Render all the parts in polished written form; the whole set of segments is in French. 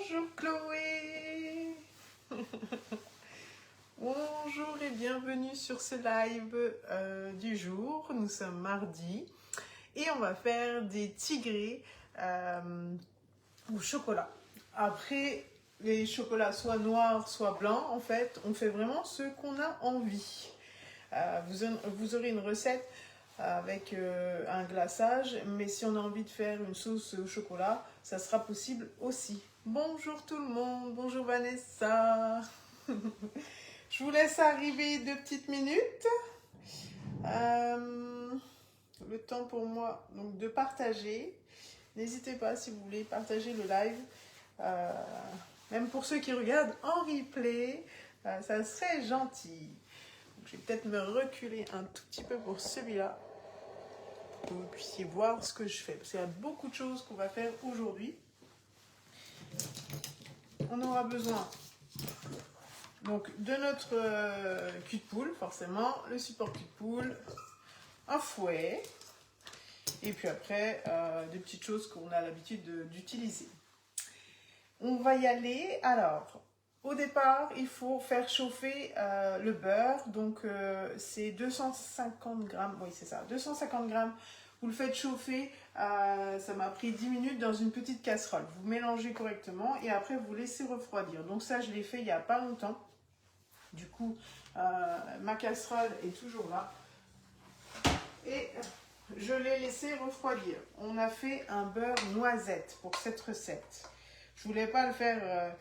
Bonjour Chloé. Bonjour et bienvenue sur ce live du jour. Nous sommes mardi et on va faire des tigrés au chocolat. Après, les chocolats soit noirs, soit blancs, en fait, on fait vraiment ce qu'on a envie. Vous aurez une recette avec un glaçage, mais si on a envie de faire une sauce au chocolat, ça sera possible aussi. Bonjour tout le monde, bonjour Vanessa. Je vous laisse arriver 2 petites minutes. Le temps pour moi donc, de partager. N'hésitez pas si vous voulez partager le live. Même pour ceux qui regardent en replay, ça serait gentil. Donc, je vais peut-être me reculer un tout petit peu pour celui-là. Pour que vous puissiez voir ce que je fais. Parce qu'il y a beaucoup de choses qu'on va faire aujourd'hui. On aura besoin donc, de notre cul de poule, forcément, le support cul de poule, un fouet, et puis après, des petites choses qu'on a l'habitude d'utiliser. On va y aller. Alors, au départ, il faut faire chauffer le beurre. Donc, c'est 250 grammes. Oui, c'est ça, 250 grammes. Vous le faites chauffer. Ça m'a pris 10 minutes dans une petite casserole. Vous mélangez correctement et après, vous laissez refroidir. Donc, ça, je l'ai fait il n'y a pas longtemps. Du coup, ma casserole est toujours là. Et je l'ai laissé refroidir. On a fait un beurre noisette pour cette recette. Je ne voulais pas le faire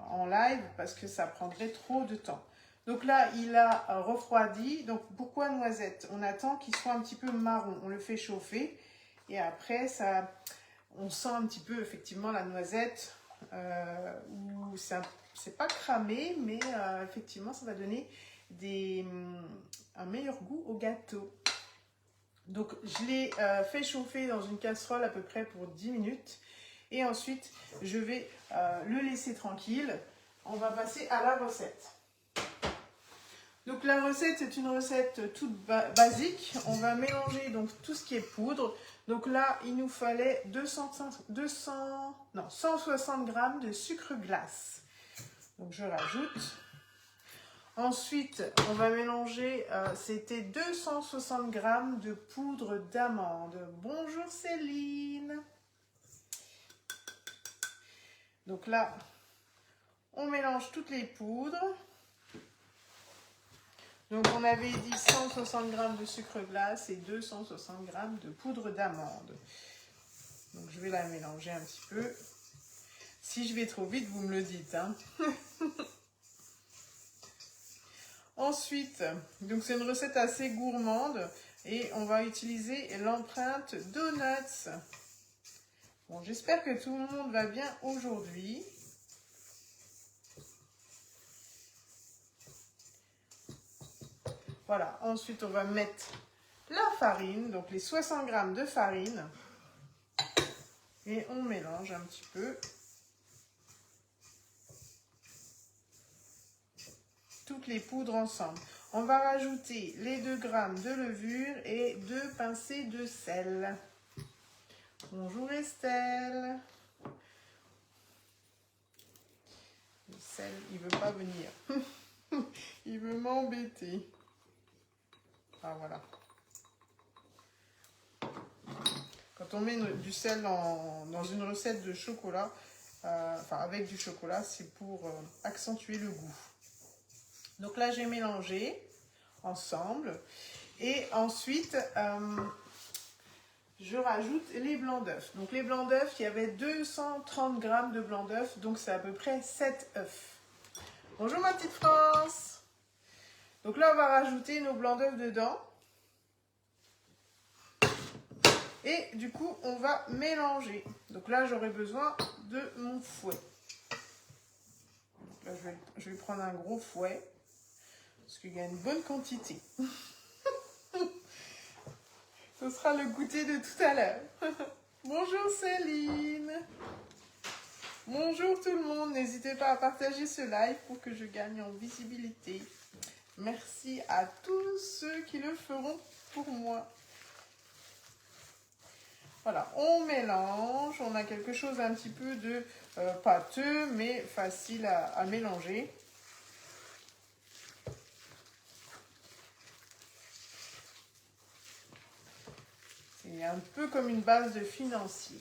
en live parce que ça prendrait trop de temps. Donc là, il a refroidi. Donc pourquoi noisette? On attend qu'il soit un petit peu marron. On le fait chauffer et après, on sent un petit peu effectivement la noisette où c'est pas cramé, mais effectivement, ça va donner un meilleur goût au gâteau. Donc, je l'ai fait chauffer dans une casserole à peu près pour 10 minutes. Et ensuite, je vais le laisser tranquille. On va passer à la recette. Donc, la recette, c'est une recette toute basique. On va mélanger donc, tout ce qui est poudre. Donc là, il nous fallait 160 grammes de sucre glace. Donc, je rajoute. Ensuite, on va mélanger, c'était 260 grammes de poudre d'amande. Bonjour Céline. Donc là, on mélange toutes les poudres. Donc on avait dit 160 grammes de sucre glace et 260 grammes de poudre d'amande. Donc je vais la mélanger un petit peu. Si je vais trop vite, vous me le dites, hein. Ensuite, donc c'est une recette assez gourmande et on va utiliser l'empreinte Donuts. Bon, j'espère que tout le monde va bien aujourd'hui. Voilà, ensuite on va mettre la farine, donc les 60 grammes de farine. Et on mélange un petit peu. Toutes les poudres ensemble. On va rajouter les 2 grammes de levure et 2 pincées de sel. Bonjour Estelle. Le sel, il veut pas venir. Il veut m'embêter. Ah voilà. Quand on met du sel dans une recette de chocolat, enfin avec du chocolat, c'est pour accentuer le goût. Donc là, j'ai mélangé ensemble. Et ensuite, je rajoute les blancs d'œufs. Donc les blancs d'œufs, il y avait 230 grammes de blancs d'œufs. Donc c'est à peu près 7 œufs. Bonjour ma petite France. Donc là, on va rajouter nos blancs d'œufs dedans. Et du coup, on va mélanger. Donc là, j'aurai besoin de mon fouet. Donc là, je vais prendre un gros fouet. Parce qu'il y a une bonne quantité. Ce sera le goûter de tout à l'heure. Bonjour Céline. Bonjour tout le monde. N'hésitez pas à partager ce live pour que je gagne en visibilité. Merci à tous ceux qui le feront pour moi. Voilà, on mélange, on a quelque chose un petit peu de pâteux, mais facile à mélanger. C'est un peu comme une base de financier.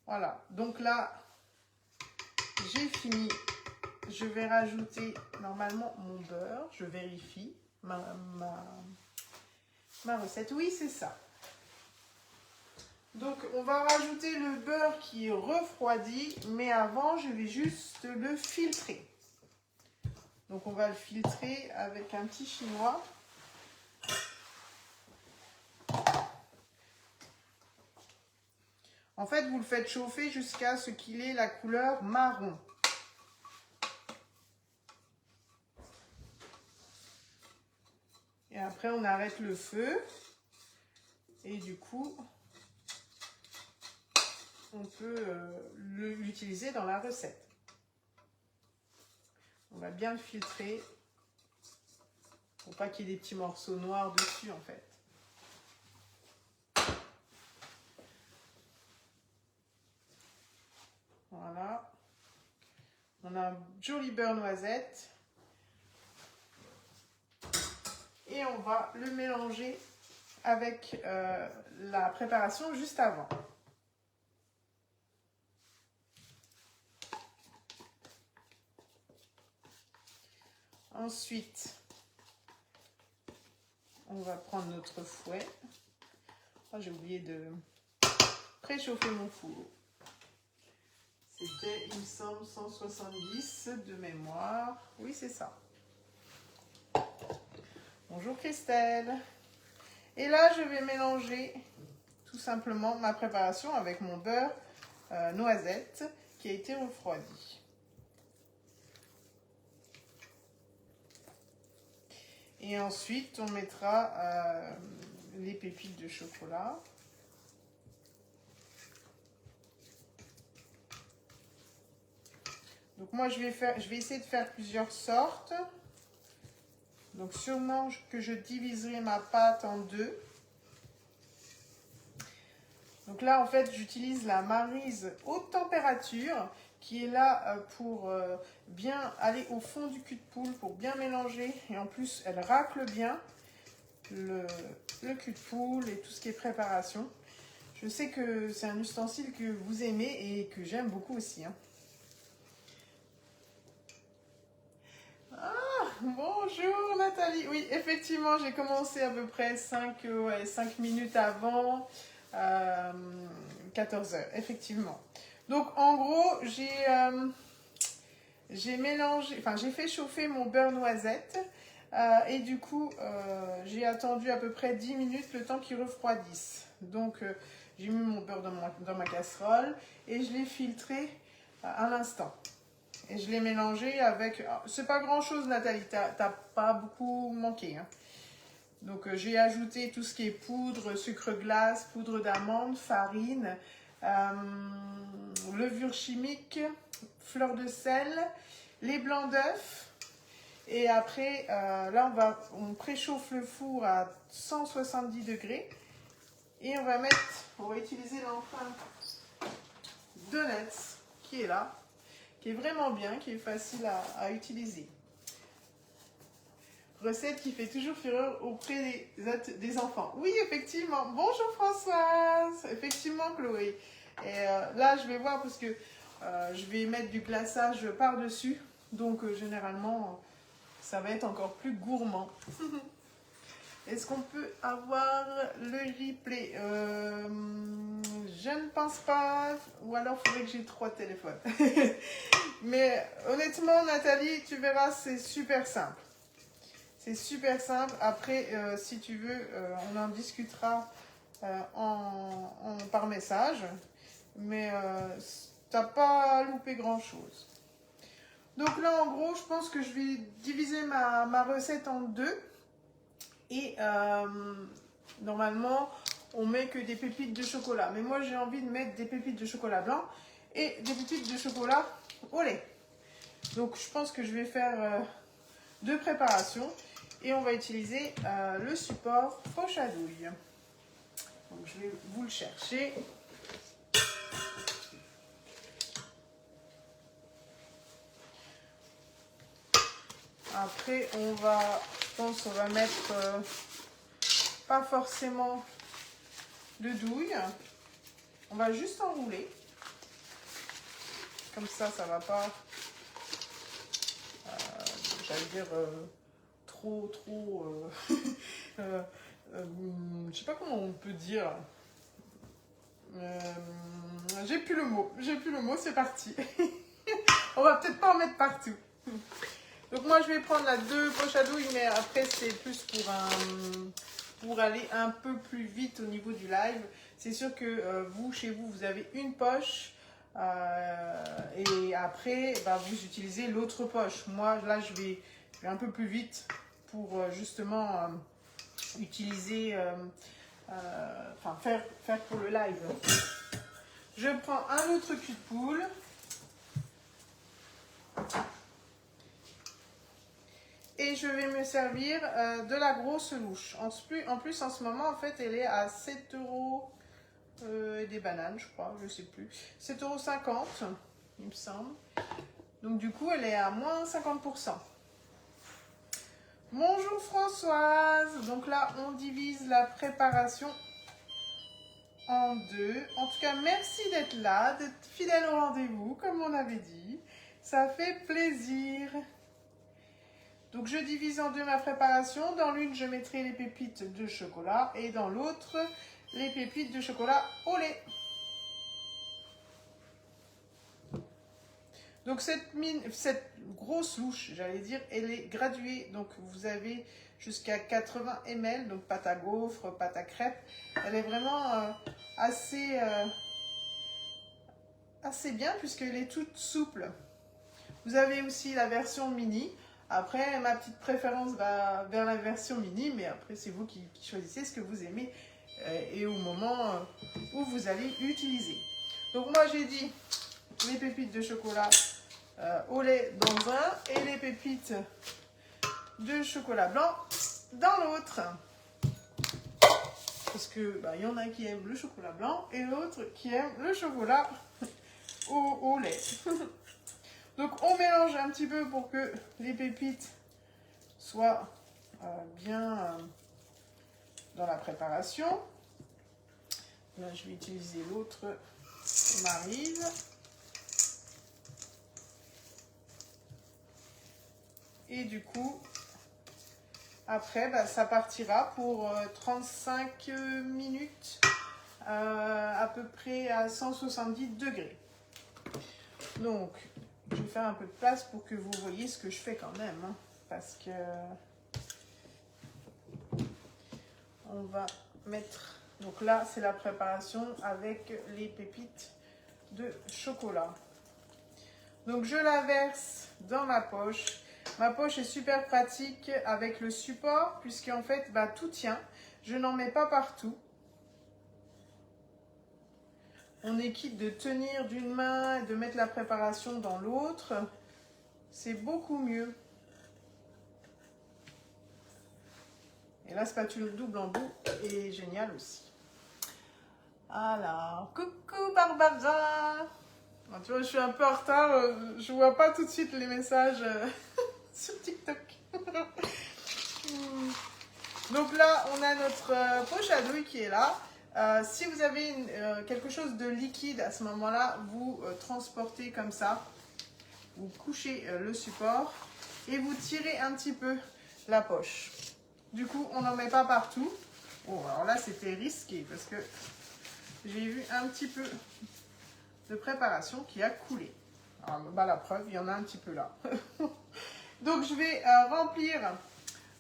Voilà, donc là, j'ai fini. Je vais rajouter normalement mon beurre. Je vérifie ma recette. Oui, c'est ça. Donc, on va rajouter le beurre qui est refroidi, mais avant, je vais juste le filtrer. Donc, on va le filtrer avec un petit chinois. En fait, vous le faites chauffer jusqu'à ce qu'il ait la couleur marron. Et après, on arrête le feu. Et du coup, on peut l'utiliser dans la recette. On va bien le filtrer pour pas qu'il y ait des petits morceaux noirs dessus en fait. Voilà. On a un joli beurre noisette. Et on va le mélanger avec la préparation juste avant. Ensuite, on va prendre notre fouet. Oh, j'ai oublié de préchauffer mon four. C'était, il me semble, 170 de mémoire. Oui, c'est ça. Bonjour Christelle. Et là, je vais mélanger tout simplement ma préparation avec mon beurre noisette qui a été refroidi. Et ensuite, on mettra les pépites de chocolat. Donc moi, je vais essayer de faire plusieurs sortes. Donc sûrement que je diviserai ma pâte en deux. Donc là, en fait, j'utilise la Maryse haute température qui est là pour bien aller au fond du cul de poule, pour bien mélanger. Et en plus, elle racle bien le cul de poule et tout ce qui est préparation. Je sais que c'est un ustensile que vous aimez et que j'aime beaucoup aussi. Hein. Ah, bonjour Nathalie. Oui, effectivement, j'ai commencé à peu près 5 minutes avant 14 h, effectivement. Donc, en gros, j'ai mélangé, enfin, j'ai fait chauffer mon beurre noisette et du coup, j'ai attendu à peu près 10 minutes le temps qu'il refroidisse. Donc, j'ai mis mon beurre dans ma casserole et je l'ai filtré à l'instant. Et je l'ai mélangé avec... C'est pas grand chose Nathalie, t'as pas beaucoup manqué. Hein. Donc j'ai ajouté tout ce qui est poudre, sucre glace, poudre d'amande, farine, levure chimique, fleur de sel, les blancs d'œufs. Et après, là on préchauffe le four à 170 degrés. Et on va utiliser l'empreinte Donuts qui est là. Qui est vraiment bien, qui est facile à utiliser. Recette qui fait toujours fureur auprès des enfants. Oui, effectivement. Bonjour Françoise. Effectivement, Chloé. Et là, je vais voir parce que je vais mettre du glaçage par-dessus. Donc, généralement, ça va être encore plus gourmand. Est-ce qu'on peut avoir le replay je ne pense pas. Ou alors, il faudrait que j'ai 3 téléphones. Mais honnêtement, Nathalie, tu verras, c'est super simple. C'est super simple. Après, si tu veux, on en discutera par message. Mais tu n'as pas loupé grand-chose. Donc là, en gros, je pense que je vais diviser ma recette en deux. Et normalement, on met que des pépites de chocolat. Mais moi, j'ai envie de mettre des pépites de chocolat blanc et des pépites de chocolat au lait. Donc, je pense que je vais faire 2 préparations. Et on va utiliser le support poche à douille. Donc je vais vous le chercher. Après, je pense qu'on va mettre pas forcément de douille. On va juste enrouler. Comme ça va pas, j'allais dire, trop, je sais pas comment on peut dire. J'ai plus le mot, c'est parti. On va peut-être pas en mettre partout. Donc moi je vais prendre la 2 poches à douille, mais après c'est plus pour aller un peu plus vite au niveau du live. C'est sûr que vous, chez vous, vous avez une poche et après vous utilisez l'autre poche. Moi là je vais un peu plus vite pour justement utiliser, faire pour le live. Je prends un autre cul de poule. Et je vais me servir de la grosse louche. En plus, en ce moment, en fait, elle est à 7 € et des bananes, je crois, je sais plus. 7,50 €, il me semble. Donc, du coup, elle est à moins 50%. Bonjour Françoise. Donc là, on divise la préparation en deux. En tout cas, merci d'être là, d'être fidèle au rendez-vous, comme on avait dit. Ça fait plaisir. Donc, je divise en deux ma préparation. Dans l'une, je mettrai les pépites de chocolat et dans l'autre, les pépites de chocolat au lait. Donc, cette grosse louche, j'allais dire, elle est graduée. Donc, vous avez jusqu'à 80 ml, donc pâte à gaufre, pâte à crêpes. Elle est vraiment assez bien puisqu'elle est toute souple. Vous avez aussi la version mini. Après, ma petite préférence va vers la version mini, mais après, c'est vous qui choisissez ce que vous aimez et au moment où vous allez l'utiliser. Donc, moi, j'ai dit les pépites de chocolat au lait dans un et les pépites de chocolat blanc dans l'autre. Parce que y en a qui aiment le chocolat blanc et l'autre qui aime le chocolat au lait. Donc, on mélange un petit peu pour que les pépites soient bien dans la préparation. Là, je vais utiliser l'autre Maryse. Et du coup, après, ça partira pour 35 minutes, à peu près à 170 degrés. Donc, je vais faire un peu de place pour que vous voyez ce que je fais quand même, hein, parce que on va mettre, donc là c'est la préparation avec les pépites de chocolat. Donc je la verse dans ma poche. Ma poche est super pratique avec le support puisqu'en fait tout tient. Je n'en mets pas partout. On est quitte de tenir d'une main et de mettre la préparation dans l'autre. C'est beaucoup mieux. Et la spatule double embout est géniale aussi. Alors, coucou Barbara. Alors, tu vois, je suis un peu en retard. Je vois pas tout de suite les messages sur TikTok. Donc là, on a notre poche à douille qui est là. Si vous avez quelque chose de liquide à ce moment-là, vous transportez comme ça. Vous couchez le support et vous tirez un petit peu la poche. Du coup, on n'en met pas partout. Bon, alors là, c'était risqué parce que j'ai eu un petit peu de préparation qui a coulé. Alors, la preuve, il y en a un petit peu là. Donc, je vais remplir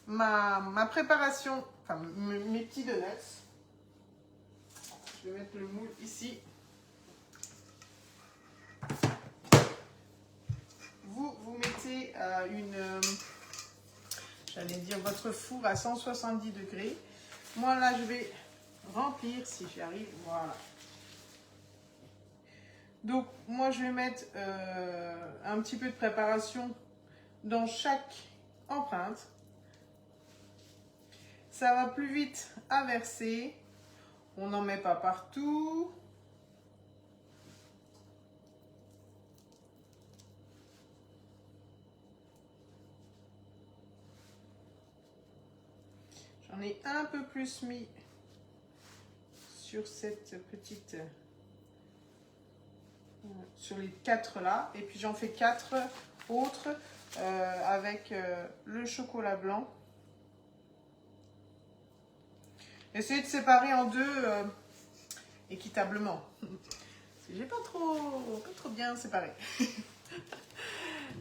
ma préparation, enfin mes petits donuts. Je vais mettre le moule ici. Vous mettez j'allais dire votre four à 170 degrés. Moi là, je vais remplir si j'y arrive. Voilà. Donc, moi, je vais mettre un petit peu de préparation dans chaque empreinte. Ça va plus vite à verser. On n'en met pas partout. J'en ai un peu plus mis sur cette petite... sur les 4 là. Et puis j'en fais 4 autres avec le chocolat blanc. Essayez de séparer en deux équitablement. J'ai pas trop bien séparé.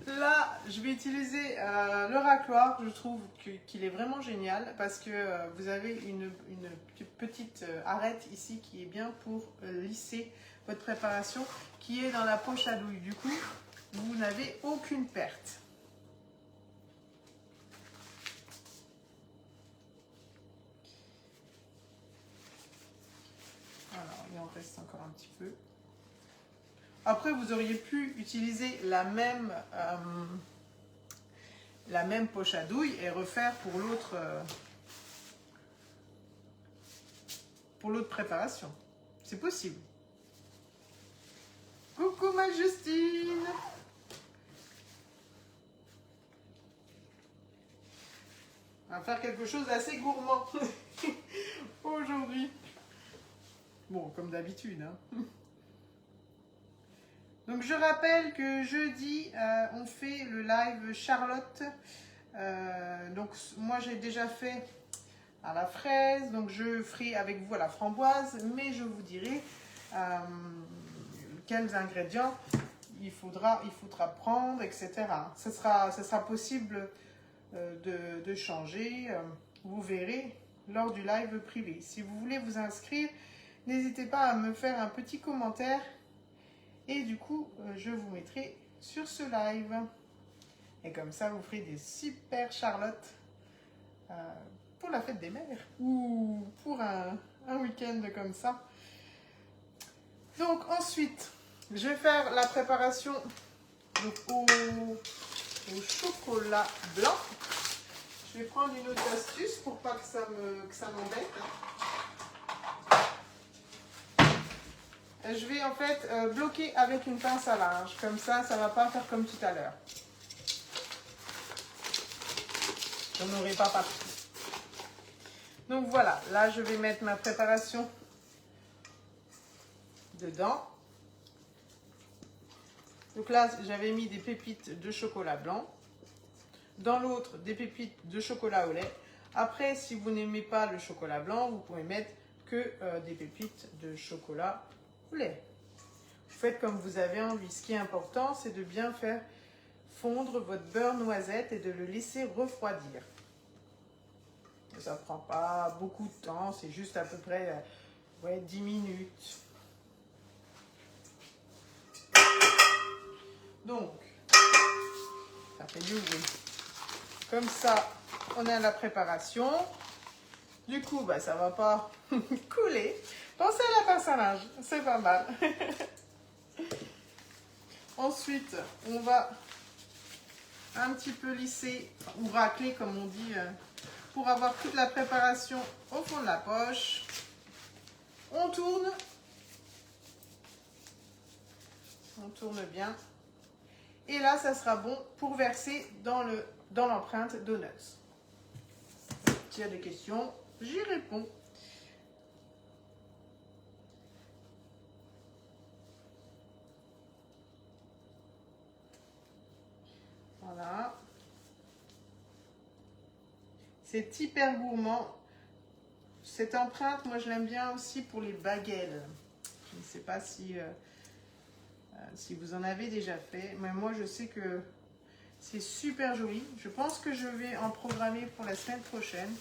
Là, je vais utiliser le racloir. Je trouve qu'il est vraiment génial parce que vous avez une petite arête ici qui est bien pour lisser votre préparation qui est dans la poche à douille. Du coup, vous n'avez aucune perte. Alors, il en reste encore un petit peu. Après, vous auriez pu utiliser la même poche à douille et refaire pour l'autre préparation. C'est possible. Coucou ma Justine! On va faire quelque chose d'assez gourmand aujourd'hui. Bon, comme d'habitude, hein. Donc je rappelle que jeudi, on fait le live Charlotte. Donc moi j'ai déjà fait à la fraise, donc je ferai avec vous à la framboise, mais je vous dirai quels ingrédients il faudra prendre, etc. Ce sera possible de changer, vous verrez lors du live privé. Si vous voulez vous inscrire, n'hésitez pas à me faire un petit commentaire. Et du coup, je vous mettrai sur ce live. Et comme ça, vous ferez des super charlottes pour la fête des mères ou pour un week-end comme ça. Donc ensuite, je vais faire la préparation donc, au chocolat blanc. Je vais prendre une autre astuce pour pas que ça m'embête. Je vais en fait bloquer avec une pince à linge. Comme ça ne va pas faire comme tout à l'heure. Je n'aurai pas partout. Donc voilà, là je vais mettre ma préparation dedans. Donc là, j'avais mis des pépites de chocolat blanc. Dans l'autre, des pépites de chocolat au lait. Après, si vous n'aimez pas le chocolat blanc, vous pouvez mettre que des pépites de chocolat au lait. Vous faites comme vous avez envie. Ce qui est important, c'est de bien faire fondre votre beurre noisette et de le laisser refroidir. Ça ne prend pas beaucoup de temps, c'est juste à peu près 10 minutes. Donc, ça fait du bruit. Comme ça, on a la préparation. Du coup, ça ne va pas couler. Pensez à la pince à linge, c'est pas mal. Ensuite, on va un petit peu lisser ou racler, comme on dit, pour avoir toute la préparation au fond de la poche. On tourne. On tourne bien. Et là, ça sera bon pour verser dans l'empreinte Donuts. S'il y a des questions, j'y réponds. Voilà. C'est hyper gourmand. Cette empreinte, moi je l'aime bien aussi pour les baguettes. Je ne sais pas si vous en avez déjà fait, mais moi je sais que c'est super joli. Je pense que je vais en programmer pour la semaine prochaine.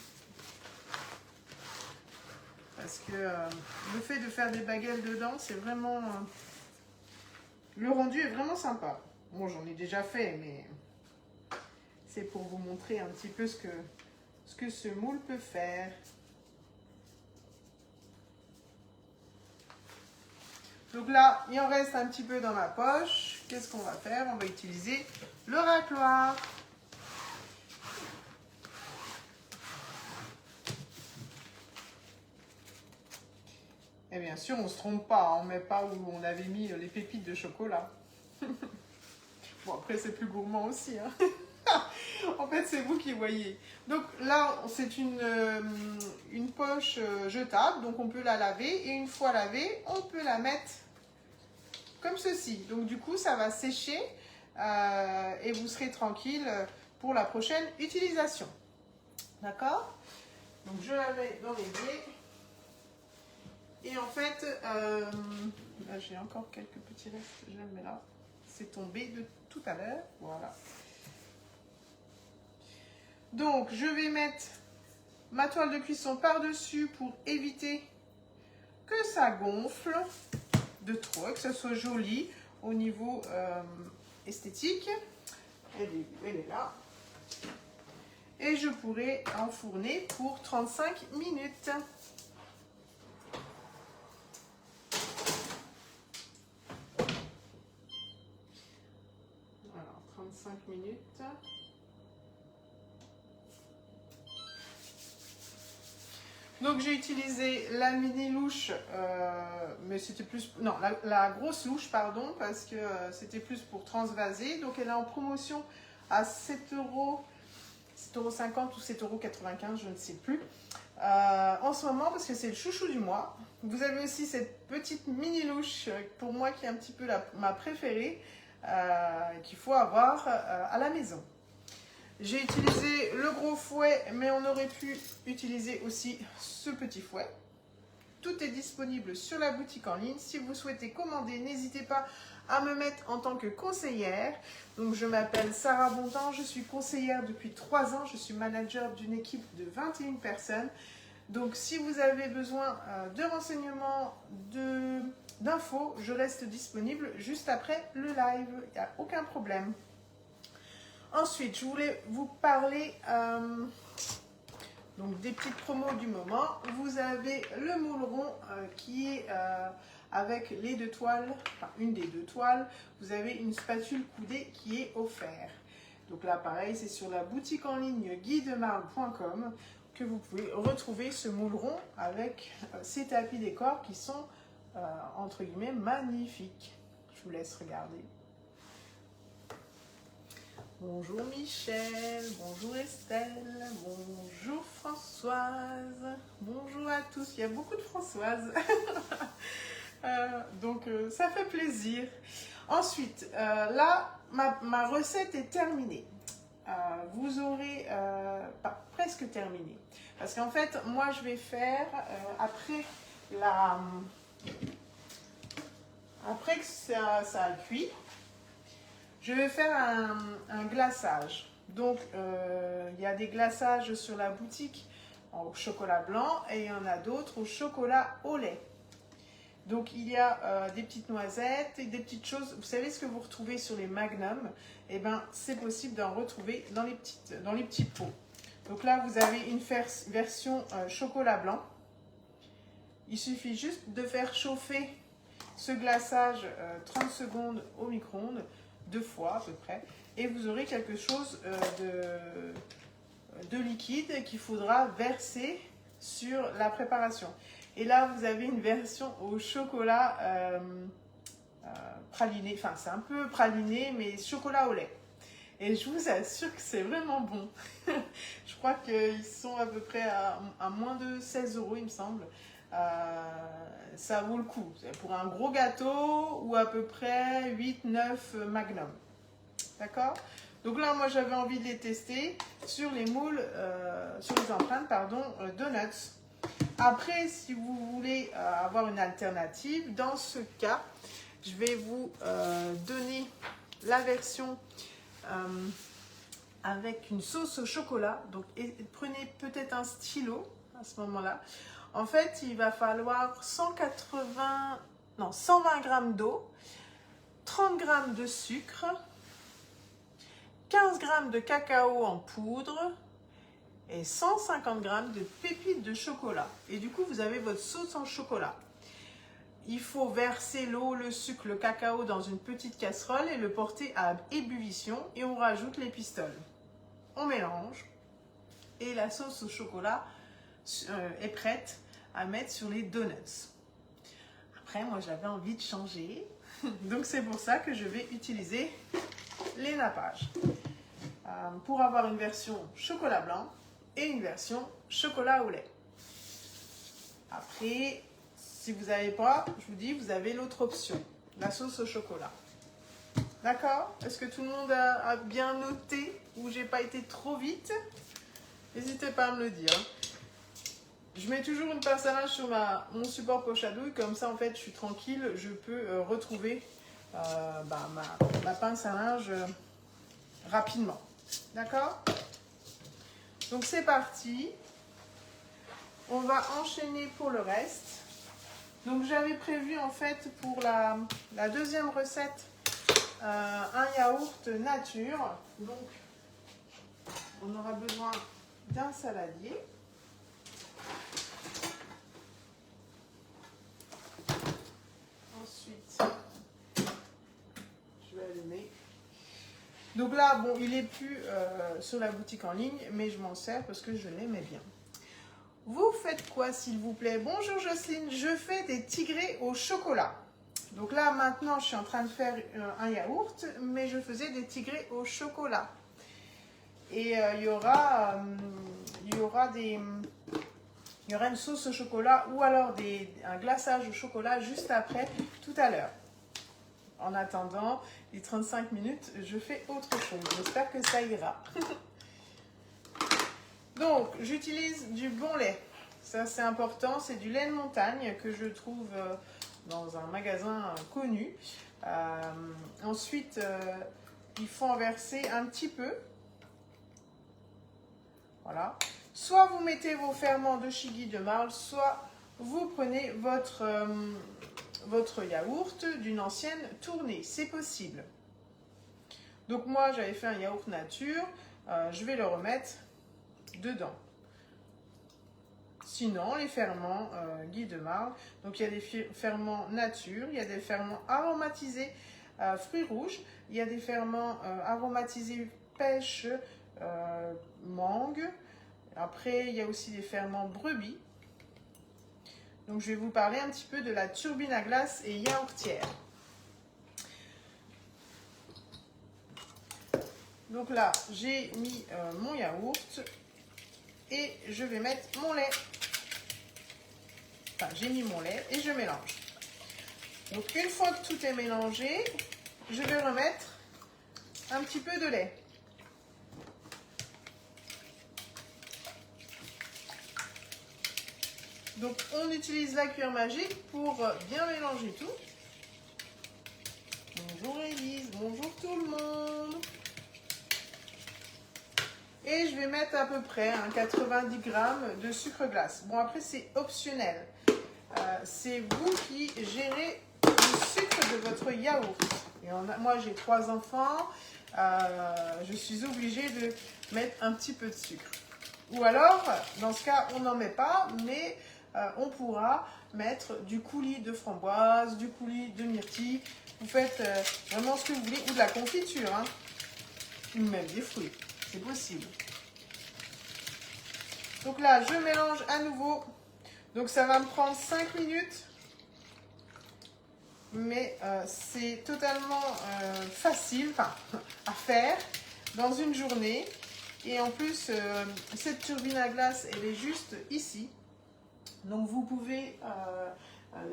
Parce que le fait de faire des baguettes dedans, c'est vraiment... le rendu est vraiment sympa. Bon, j'en ai déjà fait, mais c'est pour vous montrer un petit peu ce que ce moule peut faire. Donc là, il en reste un petit peu dans ma poche. Qu'est-ce qu'on va faire? On va utiliser le racloir. Et bien sûr, on ne se trompe pas, on ne met pas où on avait mis les pépites de chocolat. Bon, après, c'est plus gourmand aussi. Hein. En fait, c'est vous qui voyez. Donc là, c'est une poche jetable, donc on peut la laver. Et une fois lavée, on peut la mettre comme ceci. Donc du coup, ça va sécher et vous serez tranquille pour la prochaine utilisation. D'accord? Donc je la mets dans l'évier. Et en fait, là j'ai encore quelques petits restes, je le mets là. C'est tombé de tout à l'heure, voilà. Donc je vais mettre ma toile de cuisson par-dessus pour éviter que ça gonfle de trop, et que ça soit joli au niveau esthétique. Elle est là. Et je pourrai enfourner pour 35 minutes. Alors, 35 minutes. Donc j'ai utilisé la mini louche, mais c'était plus... Non, la grosse louche, pardon, parce que c'était plus pour transvaser. Donc elle est en promotion à 7,50 € ou 7,95 €, je ne sais plus. En ce moment, parce que c'est le chouchou du mois. Vous avez aussi cette petite mini louche, pour moi qui est un petit peu ma préférée, qu'il faut avoir à la maison. J'ai utilisé le gros fouet, mais on aurait pu utiliser aussi ce petit fouet. Tout est disponible sur la boutique en ligne. Si vous souhaitez commander, n'hésitez pas à me mettre en tant que conseillère. Donc, je m'appelle Sarah Bontemps, je suis conseillère depuis 3 ans. Je suis manager d'une équipe de 21 personnes. Donc, si vous avez besoin de renseignements, d'infos, je reste disponible juste après le live. Il n'y a aucun problème. Ensuite, je voulais vous parler donc des petites promos du moment. Vous avez le moule rond qui est avec les 2 toiles, enfin une des 2 toiles. Vous avez une spatule coudée qui est offerte. Donc là, pareil, c'est sur la boutique en ligne guidemarle.com que vous pouvez retrouver ce moule rond avec ces tapis décors qui sont entre guillemets magnifiques. Je vous laisse regarder. Bonjour Michel, bonjour Estelle, bonjour Françoise, bonjour à tous. Il y a beaucoup de Françoises, donc ça fait plaisir. Ensuite, là, ma recette est terminée. Vous aurez, presque terminé. Parce qu'en fait, moi je vais faire, après que ça a cuit, je vais faire un glaçage. Donc, il y a des glaçages sur la boutique au chocolat blanc et il y en a d'autres au chocolat au lait. Donc, il y a des petites noisettes et des petites choses. Vous savez ce que vous retrouvez sur les Magnum? Eh bien, c'est possible d'en retrouver dans les petits pots. Donc là, vous avez une version chocolat blanc. Il suffit juste de faire chauffer ce glaçage 30 secondes au micro-ondes. 2 fois à peu près, et vous aurez quelque chose de liquide qu'il faudra verser sur la préparation. Et là, vous avez une version au chocolat praliné, enfin c'est un peu praliné, mais chocolat au lait. Et je vous assure que c'est vraiment bon. Je crois qu'ils sont à peu près à moins de 16 €, il me semble. Ça vaut le coup. Pour un gros gâteau ou à peu près 8-9 Magnum. D'accord? Donc là, moi, j'avais envie de les tester sur les moules, sur les empreintes, pardon, donuts. Après, si vous voulez avoir une alternative, dans ce cas, je vais vous donner la version avec une sauce au chocolat. Donc, prenez peut-être un stylo à ce moment-là. En fait, il va falloir 120 g d'eau, 30 g de sucre, 15 g de cacao en poudre et 150 g de pépites de chocolat. Et du coup, vous avez votre sauce en chocolat. Il faut verser l'eau, le sucre, le cacao dans une petite casserole et le porter à ébullition et on rajoute les pistoles. On mélange et la sauce au chocolat est prête à mettre sur les donuts. après, moi, j'avais envie de changer. Donc, c'est pour ça que je vais utiliser les nappages. Pour avoir une version chocolat blanc et une version chocolat au lait. Après, si vous n'avez pas, je vous dis, vous avez l'autre option, la sauce au chocolat. D'accord? Est-ce que tout le monde a bien noté ou j'ai pas été trop vite? N'hésitez pas à me le dire. Je mets toujours une pince à linge sur mon support poche à douille, comme ça en fait je suis tranquille, je peux retrouver ma pince à linge rapidement. D'accord? Donc c'est parti. On va enchaîner pour le reste. Donc j'avais prévu en fait pour la deuxième recette un yaourt nature. Donc on aura besoin d'un saladier. Ensuite, je vais allumer. Donc là, bon, il n'est plus sur la boutique en ligne, mais je m'en sers parce que je l'aimais bien. Vous faites quoi, s'il vous plaît? Bonjour Jocelyne, je fais des tigrés au chocolat. Donc là, maintenant, je suis en train de faire un yaourt, mais je faisais des tigrés au chocolat. Et il y aura une sauce au chocolat ou alors un glaçage au chocolat juste après, tout à l'heure. En attendant les 35 minutes, je fais autre chose. J'espère que ça ira. Donc, j'utilise du bon lait. Ça, c'est important. C'est du lait de montagne que je trouve dans un magasin connu. Ensuite, il faut en verser un petit peu. Voilà. Soit vous mettez vos ferments de Chigi de Marle, soit vous prenez votre yaourt d'une ancienne tournée. C'est possible. Donc moi, j'avais fait un yaourt nature. Je vais le remettre dedans. Sinon, les ferments Guy de Marle, donc il y a des ferments nature, il y a des ferments aromatisés fruits rouges, il y a des ferments aromatisés pêche, mangue. Après, il y a aussi des ferments brebis. Donc, je vais vous parler un petit peu de la turbine à glace et yaourtière. Donc là, j'ai mis mon yaourt et je vais mettre mon lait. Enfin, j'ai mis mon lait et je mélange. Donc, une fois que tout est mélangé, je vais remettre un petit peu de lait. Donc, on utilise la cuillère magique pour bien mélanger tout. Bonjour Élise, bonjour tout le monde. Et je vais mettre à peu près 90 g de sucre glace. Bon, après, c'est optionnel. C'est vous qui gérez le sucre de votre yaourt. Et moi, j'ai 3 enfants. Je suis obligée de mettre un petit peu de sucre. Ou alors, dans ce cas, on n'en met pas, mais on pourra mettre du coulis de framboise, du coulis de myrtille. Vous faites vraiment ce que vous voulez, ou de la confiture, hein, ou même des fruits, c'est possible. Donc là, je mélange à nouveau. Donc ça va me prendre 5 minutes, mais c'est totalement facile à faire dans une journée. Et en plus, cette turbine à glace, elle est juste ici. Donc vous pouvez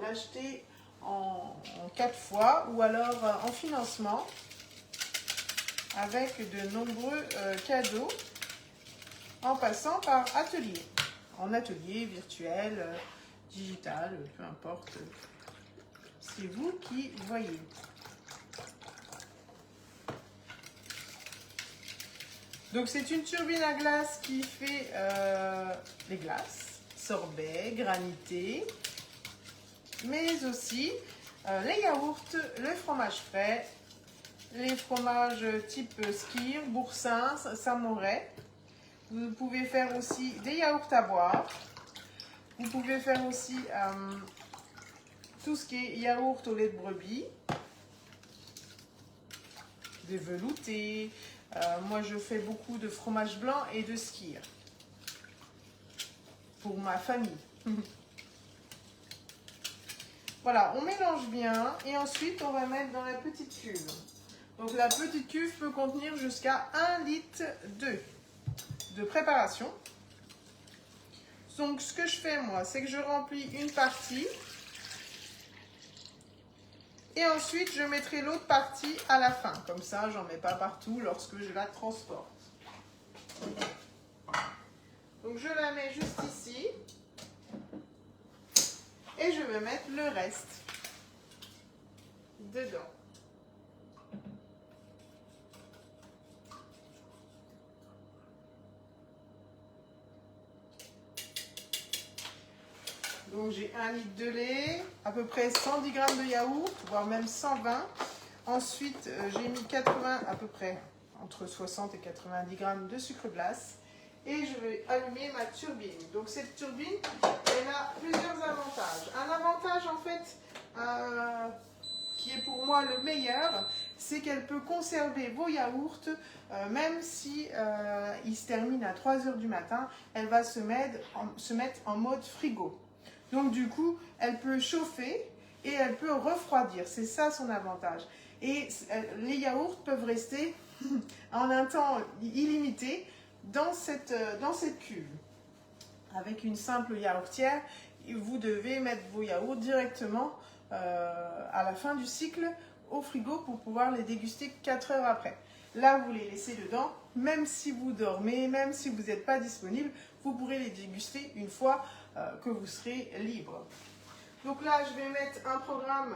l'acheter en 4 fois ou alors en financement avec de nombreux cadeaux en passant par atelier. En atelier virtuel, digital, peu importe. C'est vous qui voyez. Donc c'est une turbine à glace qui fait les glaces. Sorbet, granité, mais aussi les yaourts, le fromage frais, les fromages type skyr, boursin, samouraï. Vous pouvez faire aussi des yaourts à boire. Vous pouvez faire aussi tout ce qui est yaourt au lait de brebis, des veloutés. Moi, je fais beaucoup de fromage blanc et de skyr. Pour ma famille. Voilà, on mélange bien et ensuite on va mettre dans la petite cuve. Donc la petite cuve peut contenir jusqu'à 1 litre de préparation. Donc ce que je fais moi, c'est que je remplis une partie et ensuite je mettrai l'autre partie à la fin. Comme ça, j'en mets pas partout lorsque je la transporte. Donc je la mets juste ici et je vais mettre le reste dedans. Donc j'ai 1 litre de lait, à peu près 110 g de yaourt, voire même 120. Ensuite, j'ai mis 80, à peu près entre 60 et 90 g de sucre glace. Et je vais allumer ma turbine. Donc cette turbine, elle a plusieurs avantages. Un avantage en fait, qui est pour moi le meilleur, c'est qu'elle peut conserver vos yaourts, même si ils se terminent à 3 h du matin, elle va se mettre en mode frigo. Donc du coup, elle peut chauffer et elle peut refroidir. C'est ça son avantage. Et les yaourts peuvent rester en un temps illimité dans cette cuve. Avec une simple yaourtière, vous devez mettre vos yaourts directement à la fin du cycle au frigo pour pouvoir les déguster 4 heures après. Là, vous les laissez dedans, même si vous dormez, même si vous n'êtes pas disponible, vous pourrez les déguster une fois que vous serez libre. Donc là, je vais mettre un programme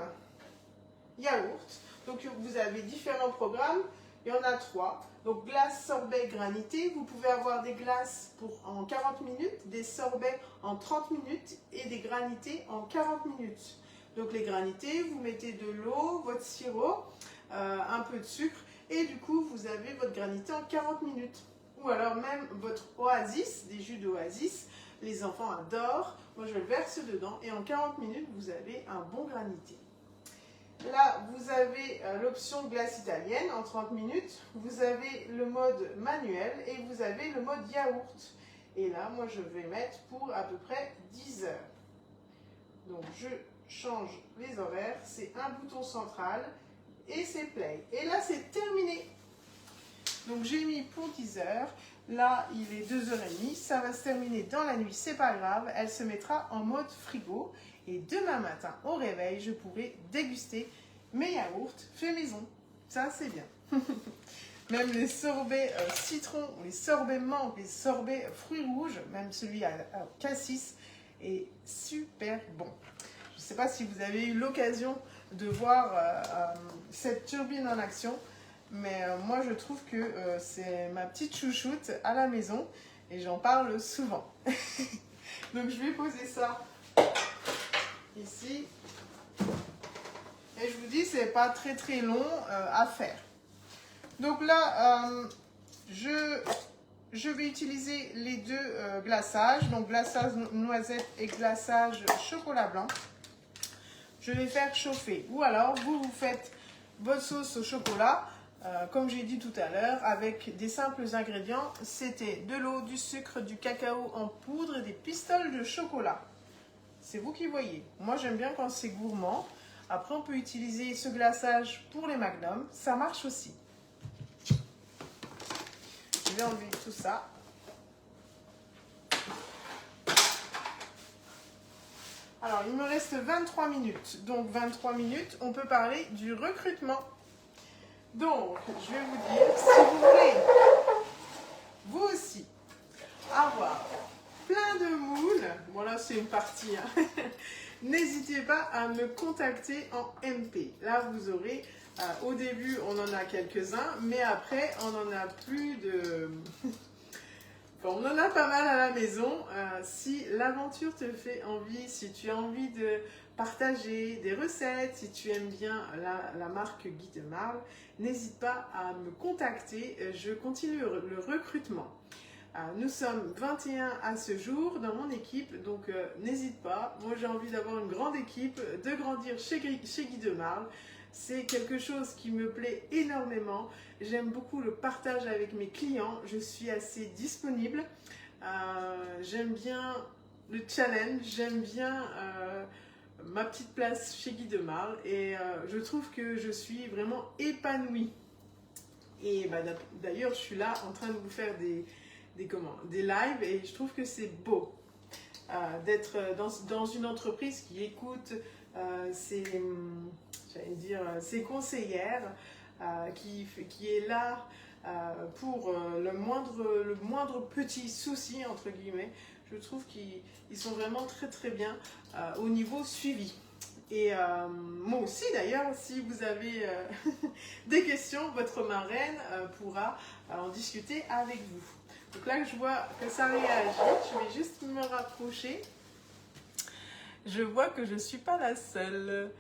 yaourt. Donc vous avez différents programmes, il y en a 3. Donc glace, sorbet, granité. Vous pouvez avoir des glaces en 40 minutes, des sorbets en 30 minutes et des granités en 40 minutes. Donc les granités, vous mettez de l'eau, votre sirop, un peu de sucre et du coup vous avez votre granité en 40 minutes. Ou alors même votre oasis, des jus d'oasis, les enfants adorent. Moi je le verse dedans et en 40 minutes vous avez un bon granité. Là, vous avez l'option glace italienne en 30 minutes. Vous avez le mode manuel et vous avez le mode yaourt. Et là, moi, je vais mettre pour à peu près 10 heures. Donc, je change les horaires. C'est un bouton central et c'est play. Et là, c'est terminé. Donc, j'ai mis pour 10 heures. Là, il est 2h30. Ça va se terminer dans la nuit. C'est pas grave. Elle se mettra en mode frigo. Et demain matin, au réveil, je pourrai déguster mes yaourts faits maison. Ça, c'est bien. Même les sorbets citron, les sorbets menthe, les sorbets fruits rouges, même celui à cassis, est super bon. Je ne sais pas si vous avez eu l'occasion de voir cette turbine en action, mais moi, je trouve que c'est ma petite chouchoute à la maison et j'en parle souvent. Donc, je vais poser ça ici et je vous dis c'est pas très très long à faire. Donc là je vais utiliser les deux glaçages, donc glaçage noisette et glaçage chocolat blanc. Je vais faire chauffer ou alors vous faites votre sauce au chocolat comme j'ai dit tout à l'heure avec des simples ingrédients. C'était de l'eau, du sucre, du cacao en poudre et des pistoles de chocolat. C'est vous qui voyez. Moi, j'aime bien quand c'est gourmand. Après, on peut utiliser ce glaçage pour les magnums. Ça marche aussi. Je vais enlever tout ça. Alors, il me reste 23 minutes. Donc, 23 minutes, on peut parler du recrutement. Donc, je vais vous dire, si vous voulez, vous aussi, avoir plein de moules, bon là c'est une partie, hein. N'hésitez pas à me contacter en MP. Là vous aurez, au début on en a quelques-uns, mais après on en a plus de... Bon, on en a pas mal à la maison. Si l'aventure te fait envie, si tu as envie de partager des recettes, si tu aimes bien la marque Guy de Marle, n'hésite pas à me contacter. Je continue le recrutement. Nous sommes 21 à ce jour dans mon équipe, donc n'hésite pas. Moi j'ai envie d'avoir une grande équipe, de grandir chez Guy de Marle. C'est quelque chose qui me plaît énormément. J'aime beaucoup le partage avec mes clients. Je suis assez disponible. J'aime bien le challenge. J'aime bien ma petite place chez Guy de Marle et je trouve que je suis vraiment épanouie. Et bah, d'ailleurs, je suis là en train de vous faire des lives et je trouve que c'est beau d'être dans une entreprise qui écoute ses conseillères, qui est là pour le moindre petit souci, entre guillemets. Je trouve qu'ils sont vraiment très très bien au niveau suivi. Et moi aussi d'ailleurs, si vous avez des questions, votre marraine pourra en discuter avec vous. Donc là, je vois que ça réagit. Je vais juste me rapprocher. Je vois que je ne suis pas la seule.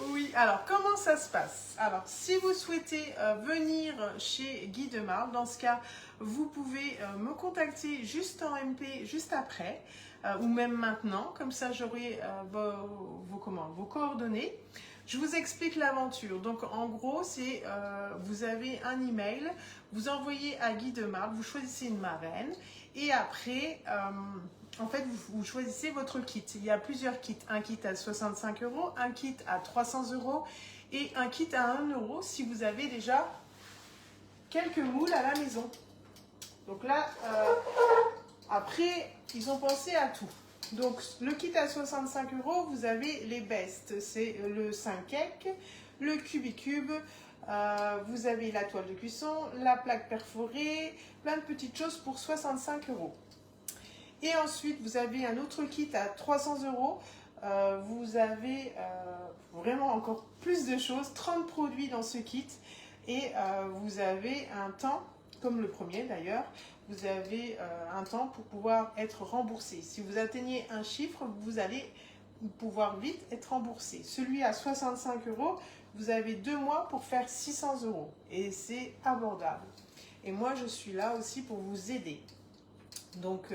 Oui, alors comment ça se passe? Alors, si vous souhaitez venir chez Guy de Marle, dans ce cas, vous pouvez me contacter juste en MP, juste après, ou même maintenant, comme ça j'aurai vos coordonnées. Je vous explique l'aventure. Donc, en gros, c'est vous avez un email, vous envoyez à Guy de Marle, vous choisissez une marraine, et après, en fait, vous choisissez votre kit. Il y a plusieurs kits. Un kit à 65 €, un kit à 300 € et un kit à 1 € si vous avez déjà quelques moules à la maison. Donc là, après, ils ont pensé à tout. Donc, le kit à 65 €, vous avez les bestes. C'est le 5 cake, le cubicube, vous avez la toile de cuisson, la plaque perforée, plein de petites choses pour 65 €. Et ensuite, vous avez un autre kit à 300 €. Vous avez vraiment encore plus de choses, 30 produits dans ce kit. Et vous avez un temps, comme le premier d'ailleurs, vous avez un temps pour pouvoir être remboursé. Si vous atteignez un chiffre, vous allez pouvoir vite être remboursé. Celui à 65 €, vous avez 2 mois pour faire 600 €. Et c'est abordable. Et moi, je suis là aussi pour vous aider. Donc,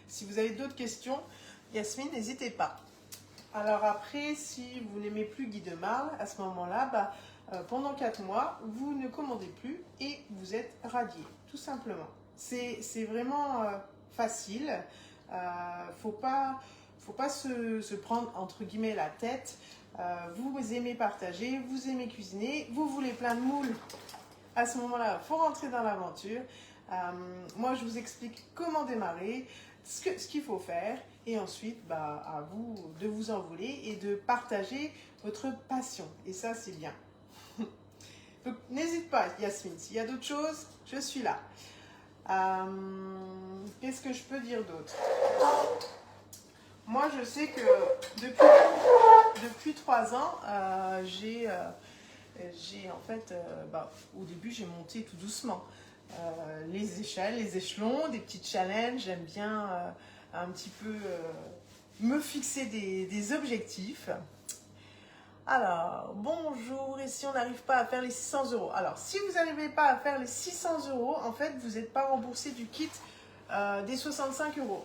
si vous avez d'autres questions, Yasmine, n'hésitez pas. Alors après, si vous n'aimez plus Guy de Marle, à ce moment-là, pendant 4 mois, vous ne commandez plus et vous êtes radié, tout simplement. C'est vraiment facile. Faut pas se prendre, entre guillemets, la tête. Vous aimez partager, vous aimez cuisiner, vous voulez plein de moules. À ce moment-là, il faut rentrer dans l'aventure. Moi, je vous explique comment démarrer, ce qu'il faut faire, et ensuite, à vous de vous envoler et de partager votre passion. Et ça, c'est bien. Donc, n'hésite pas, Yasmine. S'il y a d'autres choses, je suis là. Qu'est-ce que je peux dire d'autre? Moi, je sais que depuis 3 ans, j'ai en fait, au début, j'ai monté tout doucement. Les échelles, les échelons, des petits challenges. J'aime bien un petit peu me fixer des objectifs. Alors, bonjour, et si on n'arrive pas à faire les 600 €? Alors, si vous n'arrivez pas à faire les 600 €, en fait, vous n'êtes pas remboursé du kit des 65 €.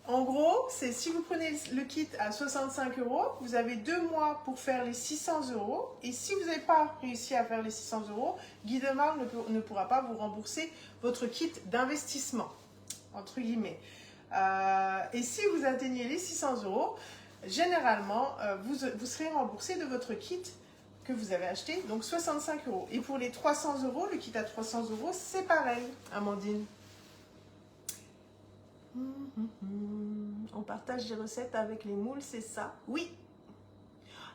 En gros, c'est si vous prenez le kit à 65 €, vous avez 2 mois pour faire les 600 €. Et si vous n'avez pas réussi à faire les 600 €, Guy de Marle ne pourra pas vous rembourser votre kit d'investissement, entre guillemets. Et si vous atteignez les 600 €, généralement, vous serez remboursé de votre kit que vous avez acheté, donc 65 €. Et pour les 300 €, le kit à 300 €, c'est pareil, Amandine. On partage des recettes avec les moules, c'est ça? Oui.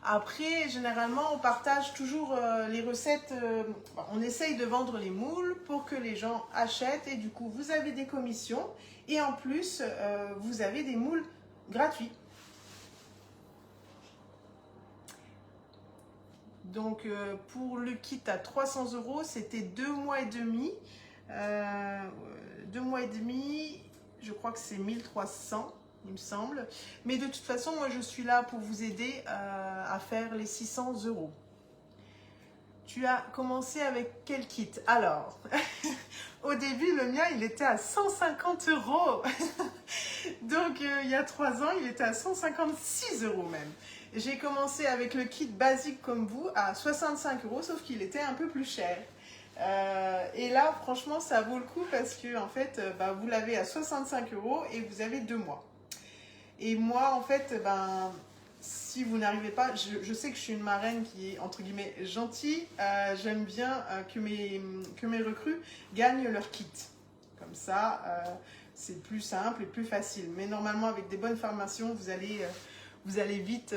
Après, généralement, on partage toujours les recettes. On essaye de vendre les moules pour que les gens achètent. Et du coup, vous avez des commissions. Et en plus, vous avez des moules gratuits. Donc, pour le kit à 300 €, c'était 2 mois et demi. 2 mois et demi... Je crois que c'est 1300, il me semble. Mais de toute façon, moi, je suis là pour vous aider à faire les 600 €. Tu as commencé avec quel kit? Alors, au début, le mien, il était à 150 €. Donc, il y a 3 ans, il était à 156 € même. J'ai commencé avec le kit basique comme vous à 65 €, sauf qu'il était un peu plus cher. Et là, franchement, ça vaut le coup parce que en fait, vous l'avez à 65 € et vous avez 2 mois. Et moi, en fait, ben, si vous n'arrivez pas, je sais que je suis une marraine qui est, entre guillemets, gentille. J'aime bien que mes recrues gagnent leur kit. Comme ça, c'est plus simple et plus facile. Mais normalement, avec des bonnes formations, vous allez vite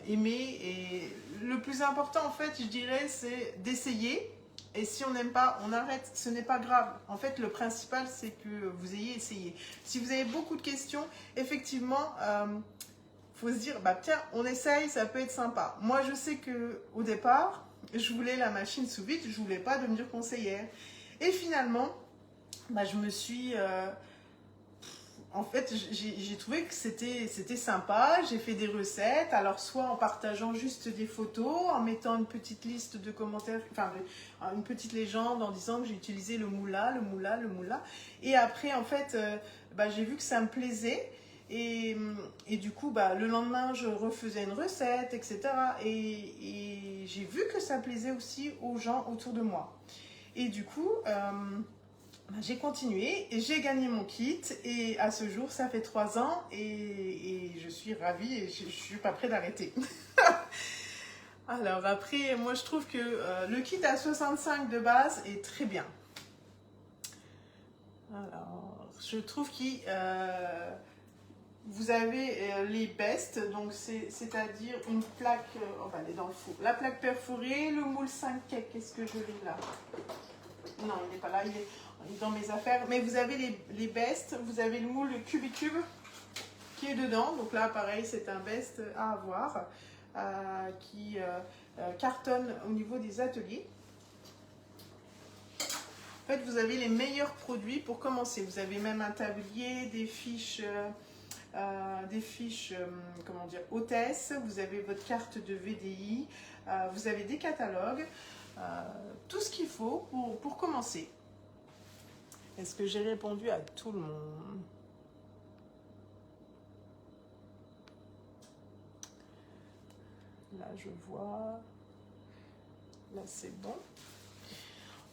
aimer. Et le plus important, en fait, je dirais, c'est d'essayer. Et si on n'aime pas, on arrête. Ce n'est pas grave. En fait, le principal, c'est que vous ayez essayé. Si vous avez beaucoup de questions, effectivement, faut se dire, bah tiens, on essaye, ça peut être sympa. Moi, je sais que au départ, je voulais la machine sous vide, je voulais pas devenir conseillère. Et finalement, bah, je me suis... en fait, j'ai trouvé que c'était sympa. J'ai fait des recettes, alors soit en partageant juste des photos, en mettant une petite liste de commentaires, enfin une petite légende en disant que j'ai utilisé le moula, le moula, le moula. Et après, en fait, bah, j'ai vu que ça me plaisait. Et du coup, bah, le lendemain, je refaisais une recette, etc. Et j'ai vu que ça plaisait aussi aux gens autour de moi. Et du coup... j'ai continué et j'ai gagné mon kit et à ce jour ça fait 3 ans et je suis ravie et je ne suis pas prête d'arrêter. Alors après moi je trouve que le kit à 65 de base est très bien. Alors je trouve que vous avez les bestes, donc c'est-à-dire une plaque, on va aller dans le four, la plaque perforée, le moule 5 cake, qu'est-ce que je l'ai là? Non, il n'est pas là, il est dans mes affaires. Mais vous avez les bestes, vous avez le moule Cubicube qui est dedans. Donc là, pareil, c'est un best à avoir qui cartonne au niveau des ateliers. En fait, vous avez les meilleurs produits pour commencer. Vous avez même un tablier, des fiches... comment dire, hôtesse, vous avez votre carte de VDI, vous avez des catalogues, tout ce qu'il faut pour commencer. Est-ce que j'ai répondu à tout le monde? Là, je vois. Là, c'est bon.